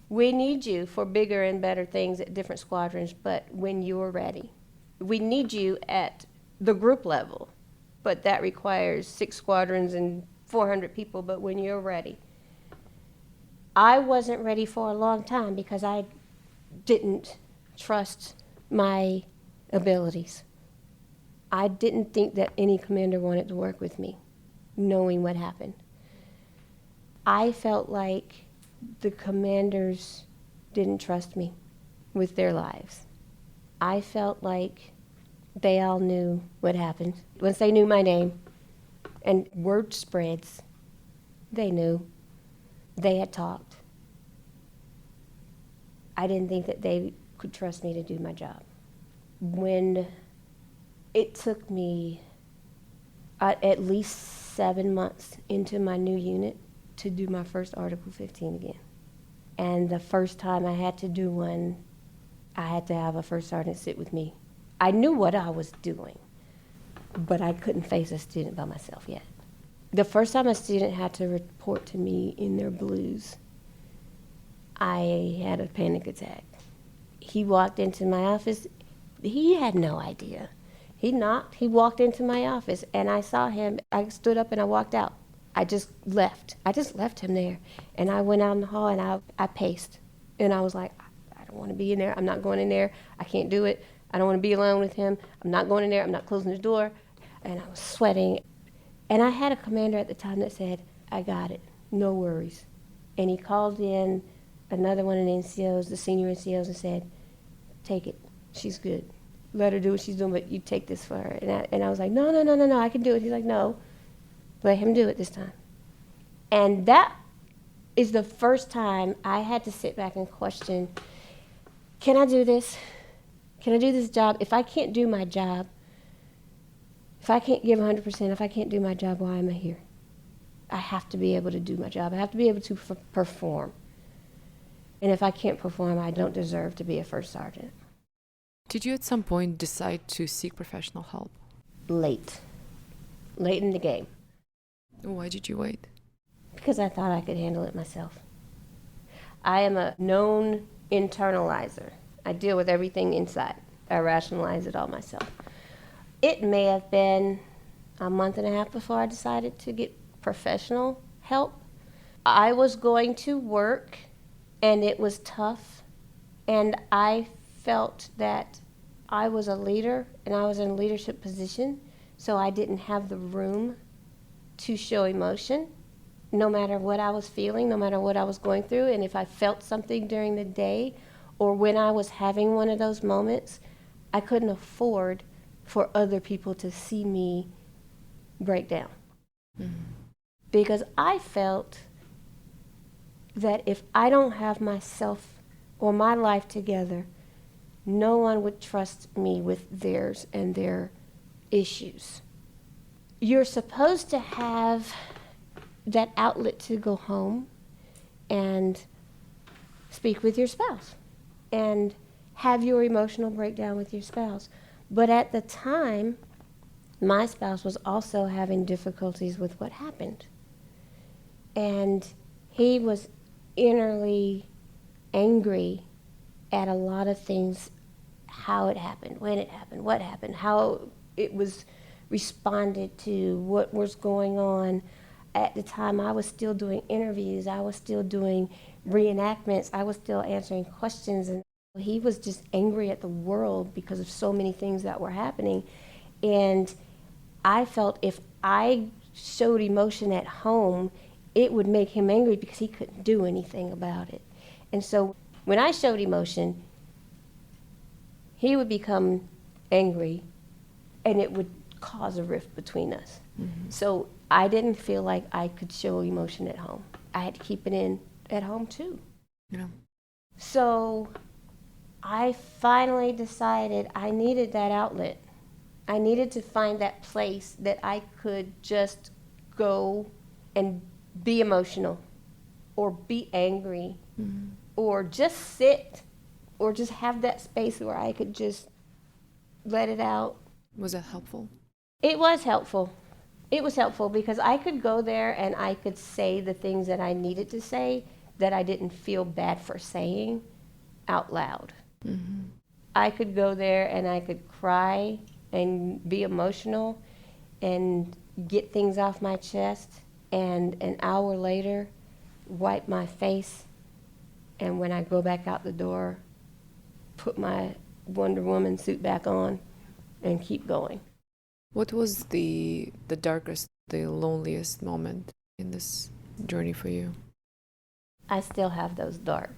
we need you for bigger and better things at different squadrons, but when you're ready. We need you at the group level, but that requires 6 squadrons and 400 people, but when you're ready. I wasn't ready for a long time because I didn't trust my abilities. I didn't think that any commander wanted to work with me, knowing what happened. I felt like the commanders didn't trust me with their lives. I felt like they all knew what happened. Once they knew my name and word spreads, they knew. They had talked. I didn't think that they could trust me to do my job. When it took me at least 7 months into my new unit to do my first Article 15 again. And the first time I had to do one, I had to have a first sergeant sit with me. I knew what I was doing, but I couldn't face a student by myself yet. The first time a student had to report to me in their blues, I had a panic attack. He walked into my office. He had no idea. He knocked. He walked into my office, and I saw him. I stood up and I walked out. I just left. I just left him there. And I went out in the hall and I paced. And I was like, I don't want to be in there. I'm not going in there. I can't do it. I don't want to be alone with him. I'm not going in there. I'm not closing the door. And I was sweating. And I had a commander at the time that said, I got it. No worries. And he called in another one of the NCOs, the senior NCOs, and said, take it. She's good. Let her do what she's doing, but you take this for her. And I was like, no, I can do it. He's like, no. Let him do it this time. And that is the first time I had to sit back and question, can I do this? Can I do this job? If I can't do my job, if I can't give 100%, if I can't do my job, why am I here? I have to be able to do my job. I have to be able to perform. And if I can't perform, I don't deserve to be a first sergeant. Did you at some point decide to seek professional help? Late in the game. Why did you wait? Because I thought I could handle it myself. I am a known internalizer. I deal with everything inside. I rationalize it all myself. It may have been a month and a half before I decided to get professional help. I was going to work, and it was tough, and I felt that I was a leader, and I was in a leadership position, so I didn't have the room to show emotion, no matter what I was feeling, no matter what I was going through. And if I felt something during the day or when I was having one of those moments, I couldn't afford for other people to see me break down. Mm-hmm. Because I felt that if I don't have myself or my life together, no one would trust me with theirs and their issues. You're supposed to have that outlet to go home and speak with your spouse and have your emotional breakdown with your spouse. But at the time, my spouse was also having difficulties with what happened. And he was innerly angry at a lot of things, how it happened, when it happened, what happened, how it was responded to, what was going on. At the time, I was still doing interviews, I was still doing reenactments, I was still answering questions, and he was just angry at the world because of so many things that were happening. And I felt if I showed emotion at home, it would make him angry because he couldn't do anything about it. And so when I showed emotion, he would become angry, and it would cause a rift between us. Mm-hmm. So I didn't feel like I could show emotion at home. I had to keep it in at home too. Yeah. So I finally decided I needed that outlet. I needed to find that place that I could just go and be emotional or be angry or just sit or just have that space where I could just let it out. Was that helpful? It was helpful. It was helpful because I could go there and I could say the things that I needed to say that I didn't feel bad for saying out loud. I could go there and I could cry and be emotional and get things off my chest, and an hour later wipe my face, and when I go back out the door, put my Wonder Woman suit back on and keep going. What was the darkest, the loneliest moment in this journey for you? I still have those dark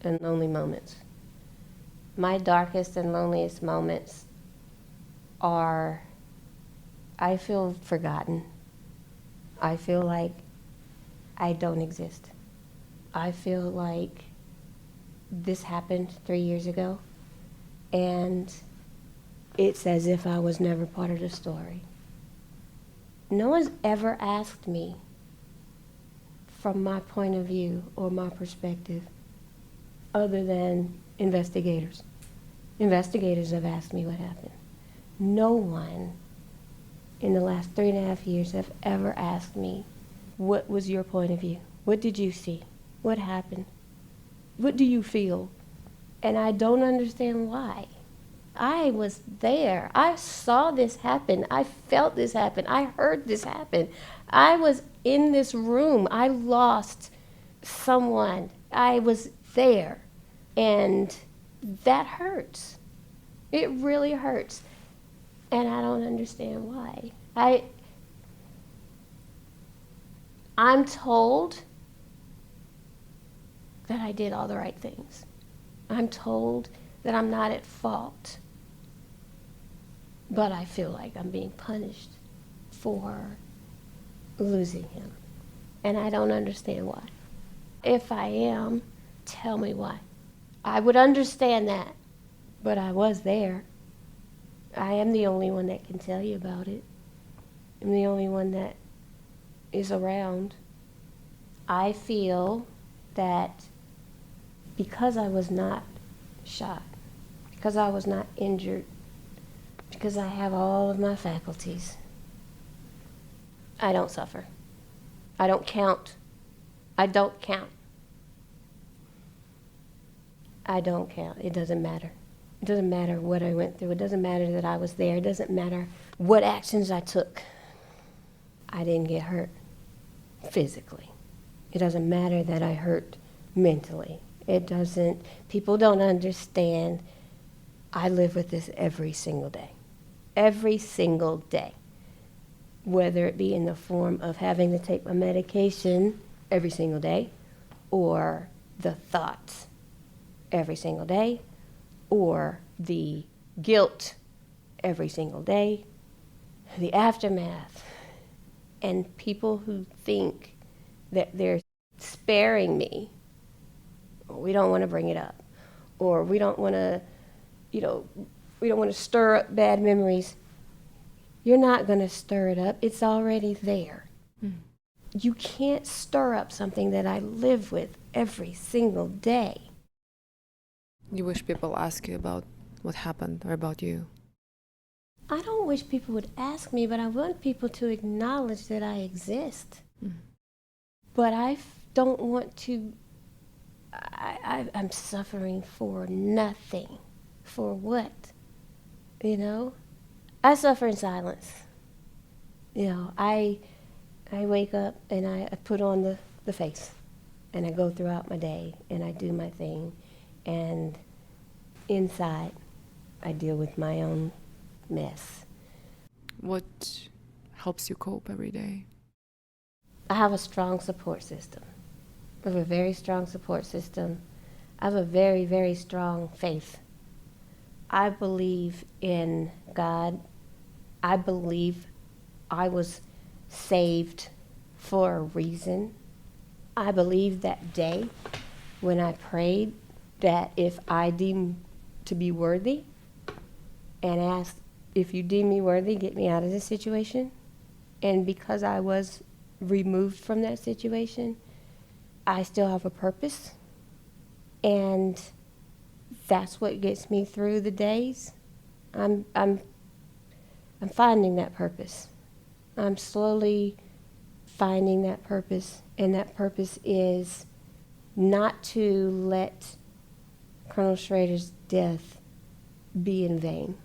and lonely moments. My darkest and loneliest moments are, I feel forgotten. I feel like I don't exist. I feel like this happened 3 years ago, and it's as if I was never part of the story. No one's ever asked me from my point of view or my perspective other than investigators. Investigators have asked me what happened. No one in the last 3.5 years have ever asked me, what was your point of view? What did you see? What happened? What do you feel? And I don't understand why. I was there. I saw this happen. I felt this happen. I heard this happen. I was in this room. I lost someone. I was there. And that hurts. It really hurts. And I don't understand why. I'm told that I did all the right things. I'm told that I'm not at fault. But I feel like I'm being punished for losing him. And I don't understand why. If I am, tell me why. I would understand that, but I was there. I am the only one that can tell you about it. I'm the only one that is around. I feel that because I was not shot, because I was not injured, because I have all of my faculties, I don't suffer. I don't count. I don't count. I don't count. It doesn't matter. It doesn't matter what I went through. It doesn't matter that I was there. It doesn't matter what actions I took. I didn't get hurt physically. It doesn't matter that I hurt mentally. It doesn't, people don't understand. I live with this every single day. Every single day. Whether it be in the form of having to take my medication every single day, or the thoughts every single day, or the guilt every single day, the aftermath, and people who think that they're sparing me. We don't want to bring it up, or we don't want to, we don't want to stir up bad memories. You're not going to stir it up. It's already there. You can't stir up something that I live with every single day. You wish people ask you about what happened or about you? I don't wish people would ask me, but I want people to acknowledge that I exist. But I don't want to, I'm suffering for nothing. For what? I suffer in silence. I wake up and I put on the face, and I go throughout my day and I do my thing, and inside I deal with my own mess. What helps you cope every day? I have a strong support system. I have a very strong support system. I have a very, very strong faith. I believe in God. I believe I was saved for a reason. I believe that day when I prayed that if I deemed to be worthy and asked if you deem me worthy, get me out of this situation. And because I was removed from that situation, I still have a purpose. And that's what gets me through the days. I'm finding that purpose. I'm slowly finding that purpose, and that purpose is not to let Colonel Schroeder's death be in vain.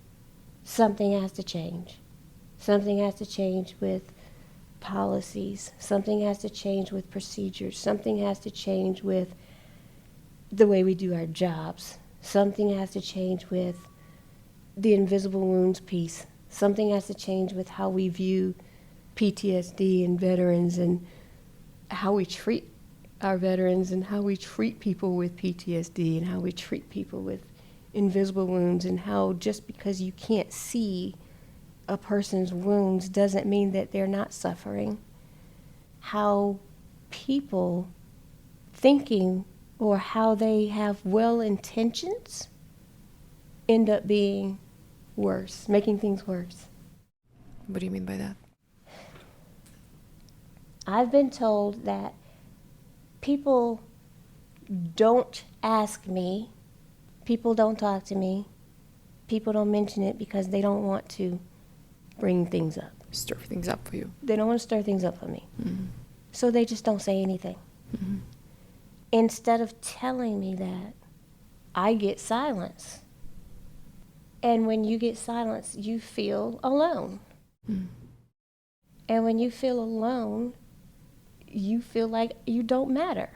Something has to change. Something has to change with policies. Something has to change with procedures. Something has to change with the way we do our jobs. Something has to change with the invisible wounds piece. Something has to change with how we view PTSD and veterans, and how we treat our veterans, and how we treat people with PTSD, and how we treat people with invisible wounds, and how just because you can't see a person's wounds doesn't mean that they're not suffering. How people thinking or how they have well intentions end up being worse, making things worse. What do you mean by that? I've been told that people don't ask me, people don't talk to me, people don't mention it because they don't want to bring things up. Stir things up for you. They don't want to stir things up for me. Mm-hmm. So they just don't say anything. Mm-hmm. Instead of telling me that, I get silence. And when you get silence, you feel alone. Mm. And when you feel alone, you feel like you don't matter.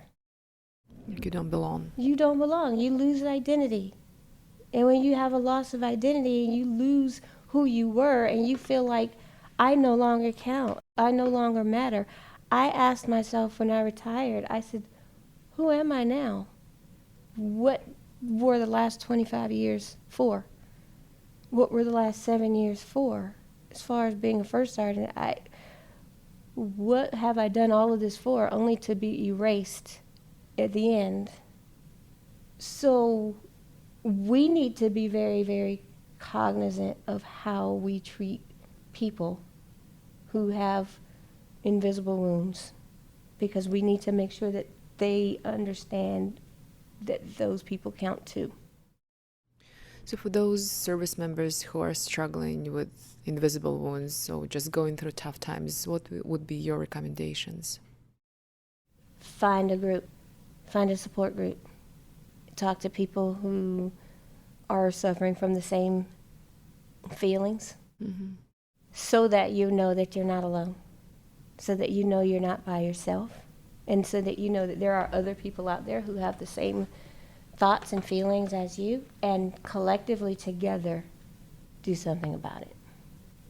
You don't belong. You don't belong. You lose identity. And when you have a loss of identity and you lose who you were and you feel like, I no longer count, I no longer matter. I asked myself when I retired, I said, who am I now? What were the last 25 years for? What were the last 7 years for? As far as being a first sergeant, what have I done all of this for, only to be erased at the end? So we need to be very, very cognizant of how we treat people who have invisible wounds, because we need to make sure that they understand that those people count too. So for those service members who are struggling with invisible wounds, so just going through tough times, what would be your recommendations? Find a group, find a support group. Talk to people who are suffering from the same feelings, Mm-hmm. so that you know that you're not alone, so that you know you're not by yourself, and so that you know that there are other people out there who have the same thoughts and feelings as you, and collectively together do something about it.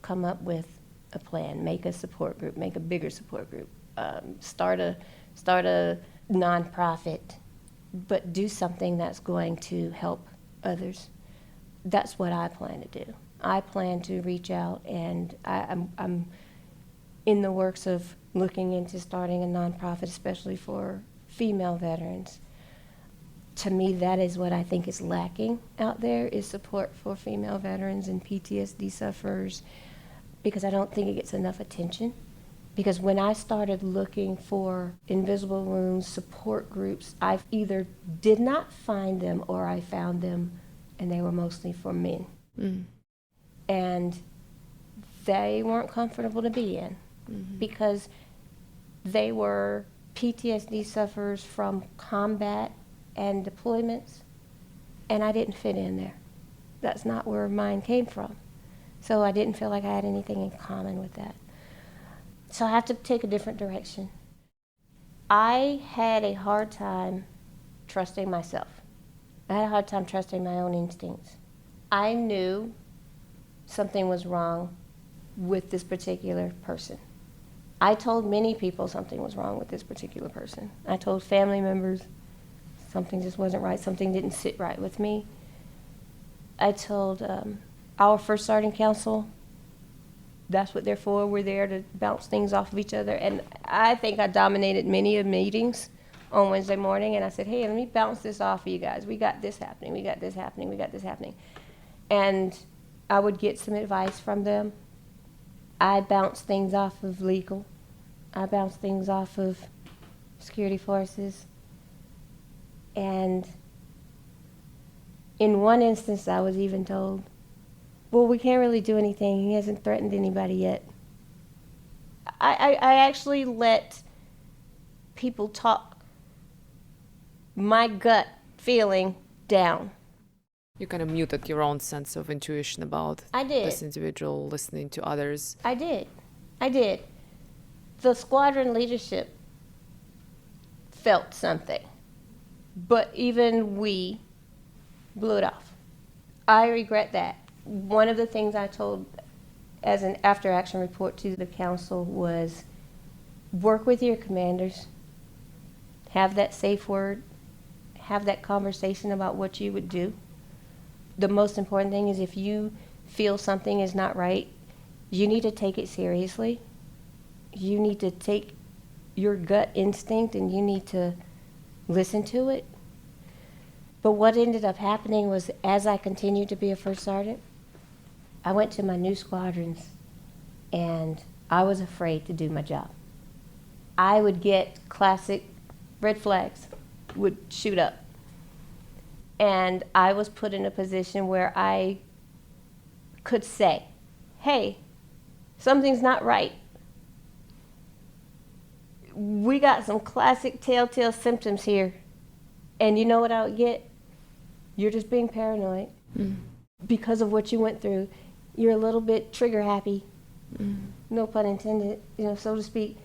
Come up with a plan, make a support group, make a bigger support group, start a nonprofit, but do something that's going to help others. That's what I plan to do. I plan to reach out, and I'm in the works of looking into starting a nonprofit, especially for female veterans. To me, that is what I think is lacking out there, is support for female veterans and PTSD sufferers, because I don't think it gets enough attention. Because when I started looking for invisible wounds support groups, I either did not find them or I found them, and they were mostly for men. Mm. And they weren't comfortable to be in, Mm-hmm. because they were PTSD sufferers from combat and deployments, and I didn't fit in there. That's not where mine came from. So I didn't feel like I had anything in common with that. So I have to take a different direction. I had a hard time trusting myself. I had a hard time trusting my own instincts. I knew something was wrong with this particular person. I told many people something was wrong with this particular person. I told family members something just wasn't right, something didn't sit right with me. I told our first sergeant council, that's what they're for. We're there to bounce things off of each other. And I think I dominated many of meetings on Wednesday morning, and I said, hey, let me bounce this off of you guys. We got this happening, we got this happening, we got this happening. And I would get some advice from them. I bounced things off of legal. I bounced things off of security forces. And in one instance, I was even told, well, we can't really do anything. He hasn't threatened anybody yet. I actually let people talk my gut feeling down. You kind of muted your own sense of intuition about I did. this individual listening to others. I did. The squadron leadership felt something, but even we blew it off. I regret that. One of the things I told as an after-action report to the council was work with your commanders, have that safe word, have that conversation about what you would do. The most important thing is if you feel something is not right, you need to take it seriously. You need to take your gut instinct and you need to listen to it. But what ended up happening was as I continued to be a first sergeant, I went to my new squadrons and I was afraid to do my job. I would get classic red flags would shoot up. And I was put in a position where I could say, hey, something's not right. We got some classic telltale symptoms here. And you know what I would get? You're just being paranoid because of what you went through. You're a little bit trigger happy, no pun intended, so to speak.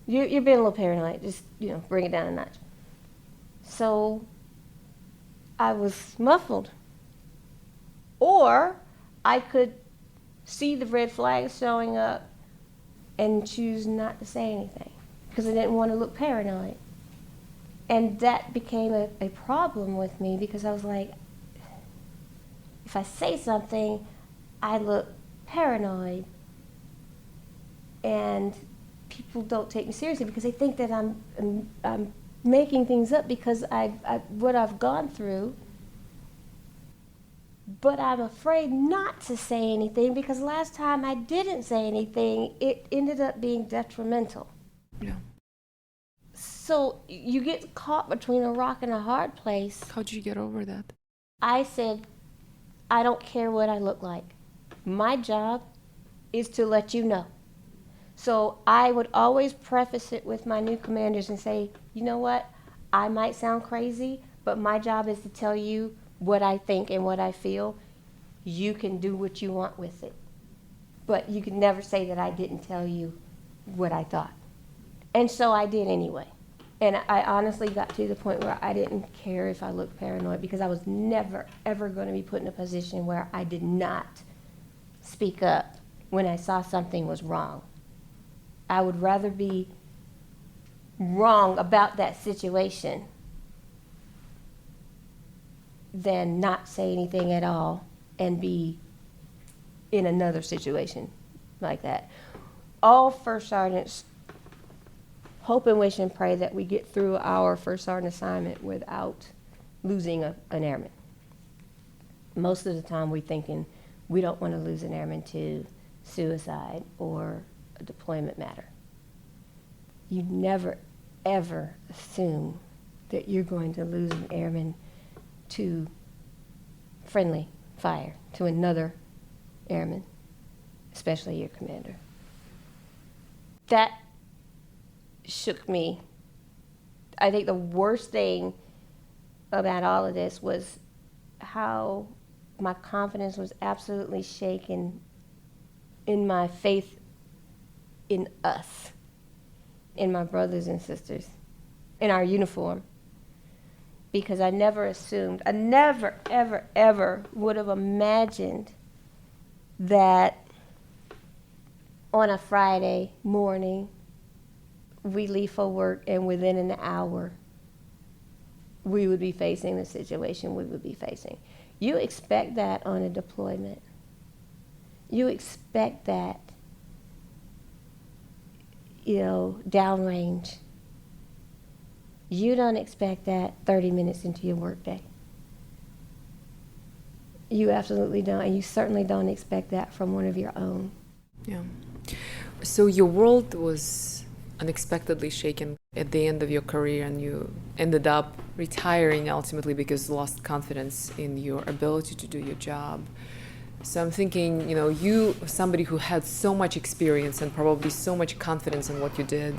You're being a little paranoid. Just, bring it down a notch. So I was muffled. Or I could see the red flags showing up and choose not to say anything because I didn't want to look paranoid. And that became a problem with me because I was like, if I say something, I look paranoid. And people don't take me seriously because they think that I'm making things up because what I've gone through. But I'm afraid not to say anything because last time I didn't say anything, it ended up being detrimental. Yeah. So you get caught between a rock and a hard place. How'd you get over that? I said, I don't care what I look like. My job is to let you know. So I would always preface it with my new commanders and say, you know what? I might sound crazy, but my job is to tell you what I think and what I feel. You can do what you want with it. But you can never say that I didn't tell you what I thought. And so I did anyway. And I honestly got to the point where I didn't care if I looked paranoid because I was never, ever going to be put in a position where I did not speak up when I saw something was wrong. I would rather be wrong about that situation than not say anything at all and be in another situation like that. All first sergeants hope and wish and pray that we get through our first sergeant assignment without losing an airman. Most of the time we're thinking we don't want to lose an airman to suicide or a deployment matter. You never, ever assume that you're going to lose an airman to friendly fire, to another airman, especially your commander. That shook me. I think the worst thing about all of this was how my confidence was absolutely shaken in my faith in us, in my brothers and sisters, in our uniform. Because I never assumed, I never, ever, ever would have imagined that on a Friday morning, we leave for work and within an hour, we would be facing the situation we would be facing. You expect that on a deployment. You expect that, downrange. You don't expect that 30 minutes into your workday. You absolutely don't, and you certainly don't expect that from one of your own. Yeah. So your world was unexpectedly shaken at the end of your career, and you ended up retiring ultimately because you lost confidence in your ability to do your job. So I'm thinking, you, somebody who had so much experience and probably so much confidence in what you did,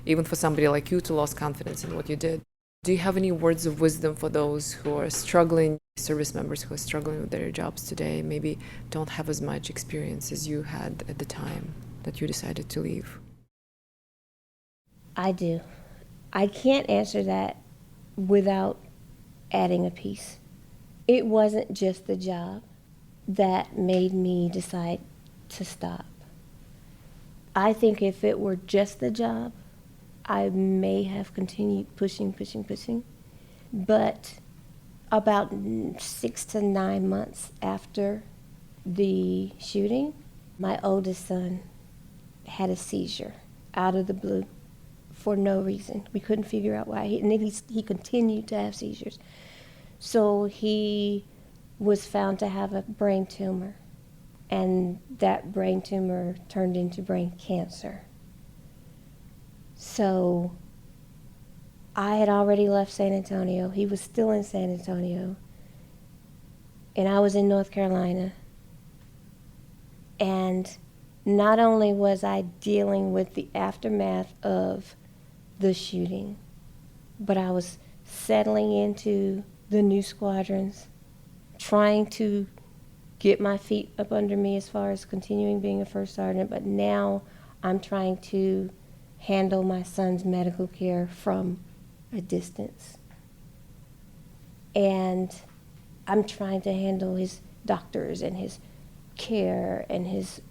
even for somebody like you to lose confidence in what you did. Do you have any words of wisdom for those who are struggling, service members who are struggling with their jobs today, maybe don't have as much experience as you had at the time that you decided to leave? I do. I can't answer that without adding a piece. It wasn't just the job that made me decide to stop. I think if it were just the job, I may have continued pushing. But about 6 to 9 months after the shooting, my oldest son had a seizure out of the blue for no reason. We couldn't figure out why. And then he continued to have seizures. So he was found to have a brain tumor, and that brain tumor turned into brain cancer. So I had already left San Antonio. He was still in San Antonio, and I was in North Carolina. And not only was I dealing with the aftermath of the shooting, but I was settling into the new squadrons, trying to get my feet up under me as far as continuing being a first sergeant, but now I'm trying to handle my son's medical care from a distance. And I'm trying to handle his doctors and his care and his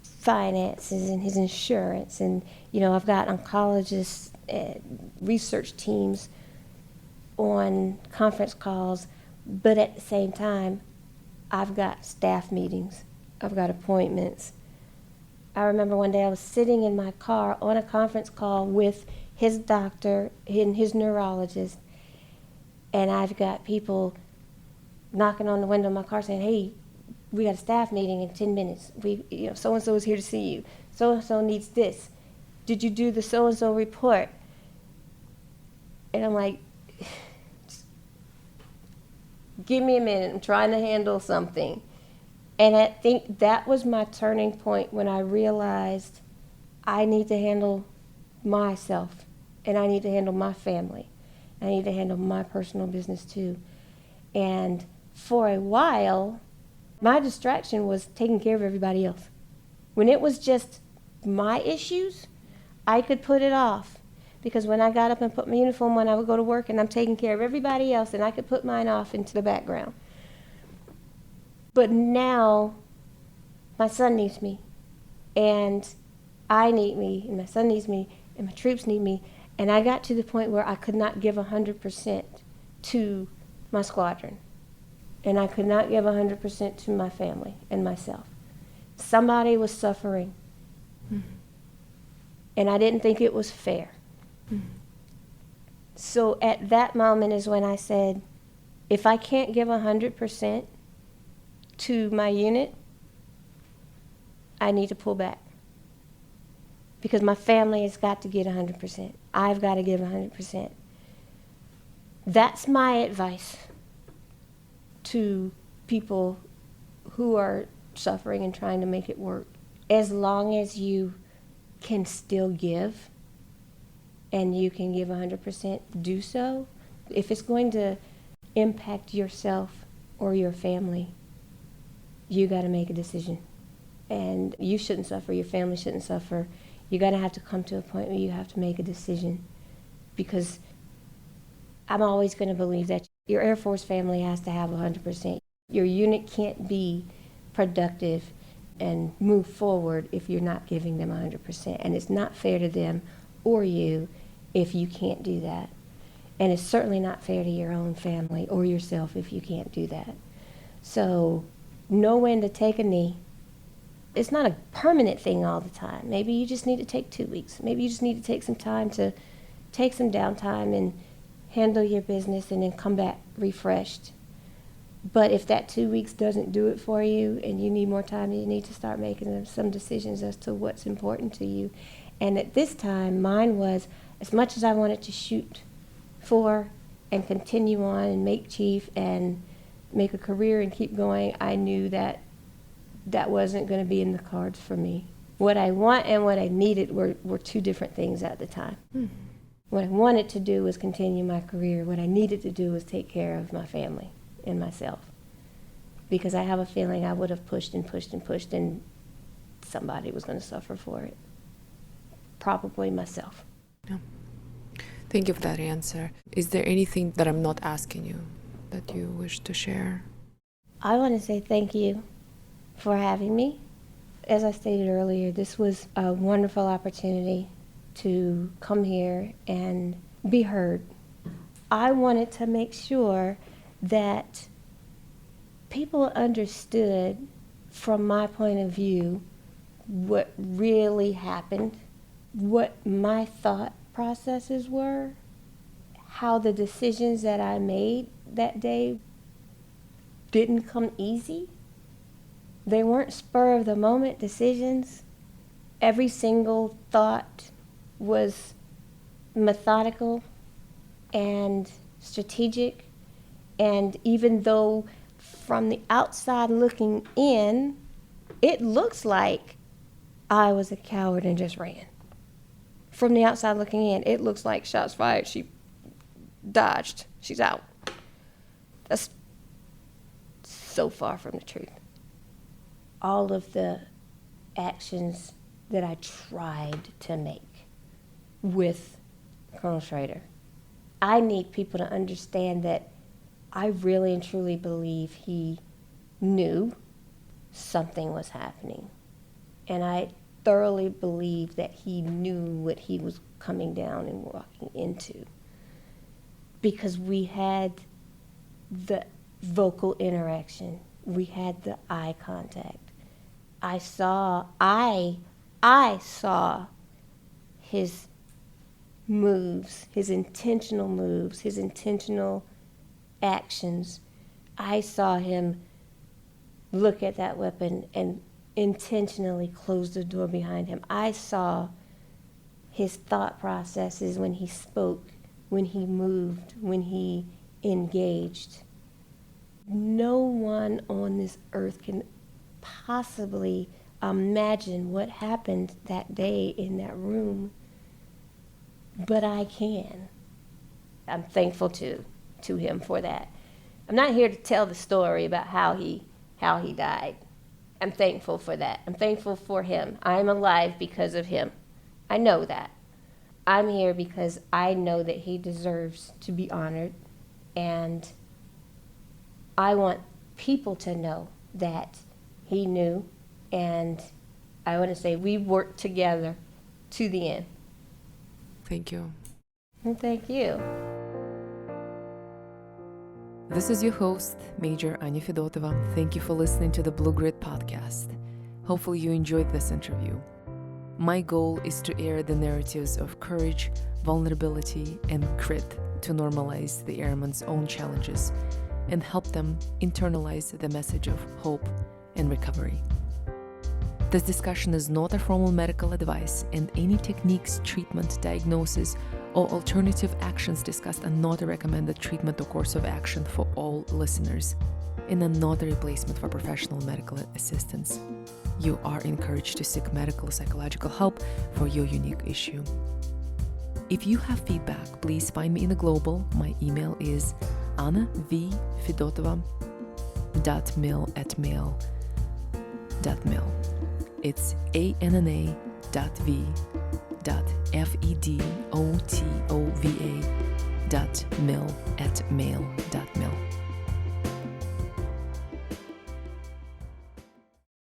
finances and his insurance. And, I've got oncologists and research teams on conference calls, but at the same time, I've got staff meetings. I've got appointments. I remember one day I was sitting in my car on a conference call with his doctor and his neurologist, and I've got people knocking on the window of my car saying, "Hey, we got a staff meeting in 10 minutes. So-and-so is here to see you. So-and-so needs this. Did you do the so-and-so report?" And I'm like, give me a minute. I'm trying to handle something. And I think that was my turning point when I realized I need to handle myself, and I need to handle my family. I need to handle my personal business too. And for a while, my distraction was taking care of everybody else. When it was just my issues, I could put it off. Because when I got up and put my uniform on, I would go to work and I'm taking care of everybody else, and I could put mine off into the background. But now, my son needs me, and I need me, and my son needs me, and my troops need me. And I got to the point where I could not give 100% to my squadron. And I could not give 100% to my family and myself. Somebody was suffering. Mm-hmm. And I didn't think it was fair. Mm-hmm. So at that moment is when I said, if I can't give 100% to my unit, I need to pull back. Because my family has got to get 100%. I've got to give 100%. That's my advice to people who are suffering and trying to make it work. As long as you can still give and you can give 100%, do so. If it's going to impact yourself or your family, you got to make a decision. And you shouldn't suffer, your family shouldn't suffer. You're going to have to come to a point where you have to make a decision, because I'm always going to believe that your Air Force family has to have 100%. Your unit can't be productive and move forward if you're not giving them 100%. And it's not fair to them or you if you can't do that. And it's certainly not fair to your own family or yourself if you can't do that. So know when to take a knee. It's not a permanent thing all the time. Maybe you just need to take 2 weeks. Maybe you just need to take some time to take some downtime and handle your business and then come back refreshed. But if that 2 weeks doesn't do it for you and you need more time, you need to start making some decisions as to what's important to you. And at this time, mine was, as much as I wanted to shoot for and continue on and make chief and make a career and keep going, I knew that that wasn't going to be in the cards for me. What I want and what I needed were two different things at the time. What I wanted to do was continue my career. What I needed to do was take care of my family and myself. Because I have a feeling I would have pushed and pushed and pushed, and somebody was going to suffer for it. Probably myself. Yeah. Thank you for that answer. Is there anything that I'm not asking you that you wish to share? I want to say thank you for having me. As I stated earlier, this was a wonderful opportunity to come here and be heard. I wanted to make sure that people understood, from my point of view, what really happened, what my thought processes were, how the decisions that I made that day didn't come easy. They weren't spur of the moment decisions. Every single thought was methodical and strategic. And even though from the outside looking in, it looks like I was a coward and just ran. From the outside looking in, it looks like shots fired. She dodged. She's out. That's so far from the truth. All of the actions that I tried to make with Colonel Schroeder, I need people to understand that I really and truly believe he knew something was happening. And I thoroughly believe that he knew what he was coming down and walking into. Because we had the vocal interaction. We had the eye contact. I saw his moves, his intentional actions. I saw him look at that weapon and intentionally close the door behind him. I saw his thought processes when he spoke, when he moved, when he engaged. No one on this earth can possibly imagine what happened that day in that room, but I can. I'm thankful to him for that. I'm not here to tell the story about how he died. I'm thankful for that. I'm thankful for him. I'm alive because of him. I know that. I'm here because I know that he deserves to be honored, and I want people to know that he knew, and I want to say we worked together to the end. Thank you. And thank you. This is your host, Major Anya Fedotova. Thank you for listening to the Blue Grid podcast. Hopefully you enjoyed this interview. My goal is to air the narratives of courage, vulnerability, and grit to normalize the airman's own challenges and help them internalize the message of hope and recovery. This discussion is not a formal medical advice, and any techniques, treatment, diagnosis, or alternative actions discussed are not a recommended treatment or course of action for all listeners, and are not a replacement for professional medical assistance. You are encouraged to seek medical or psychological help for your unique issue. If you have feedback, please find me in the global. My email is annavfedotova.mil@mail.mil. It's ANNA.V.FEDOTOVA.mil@mail.mil.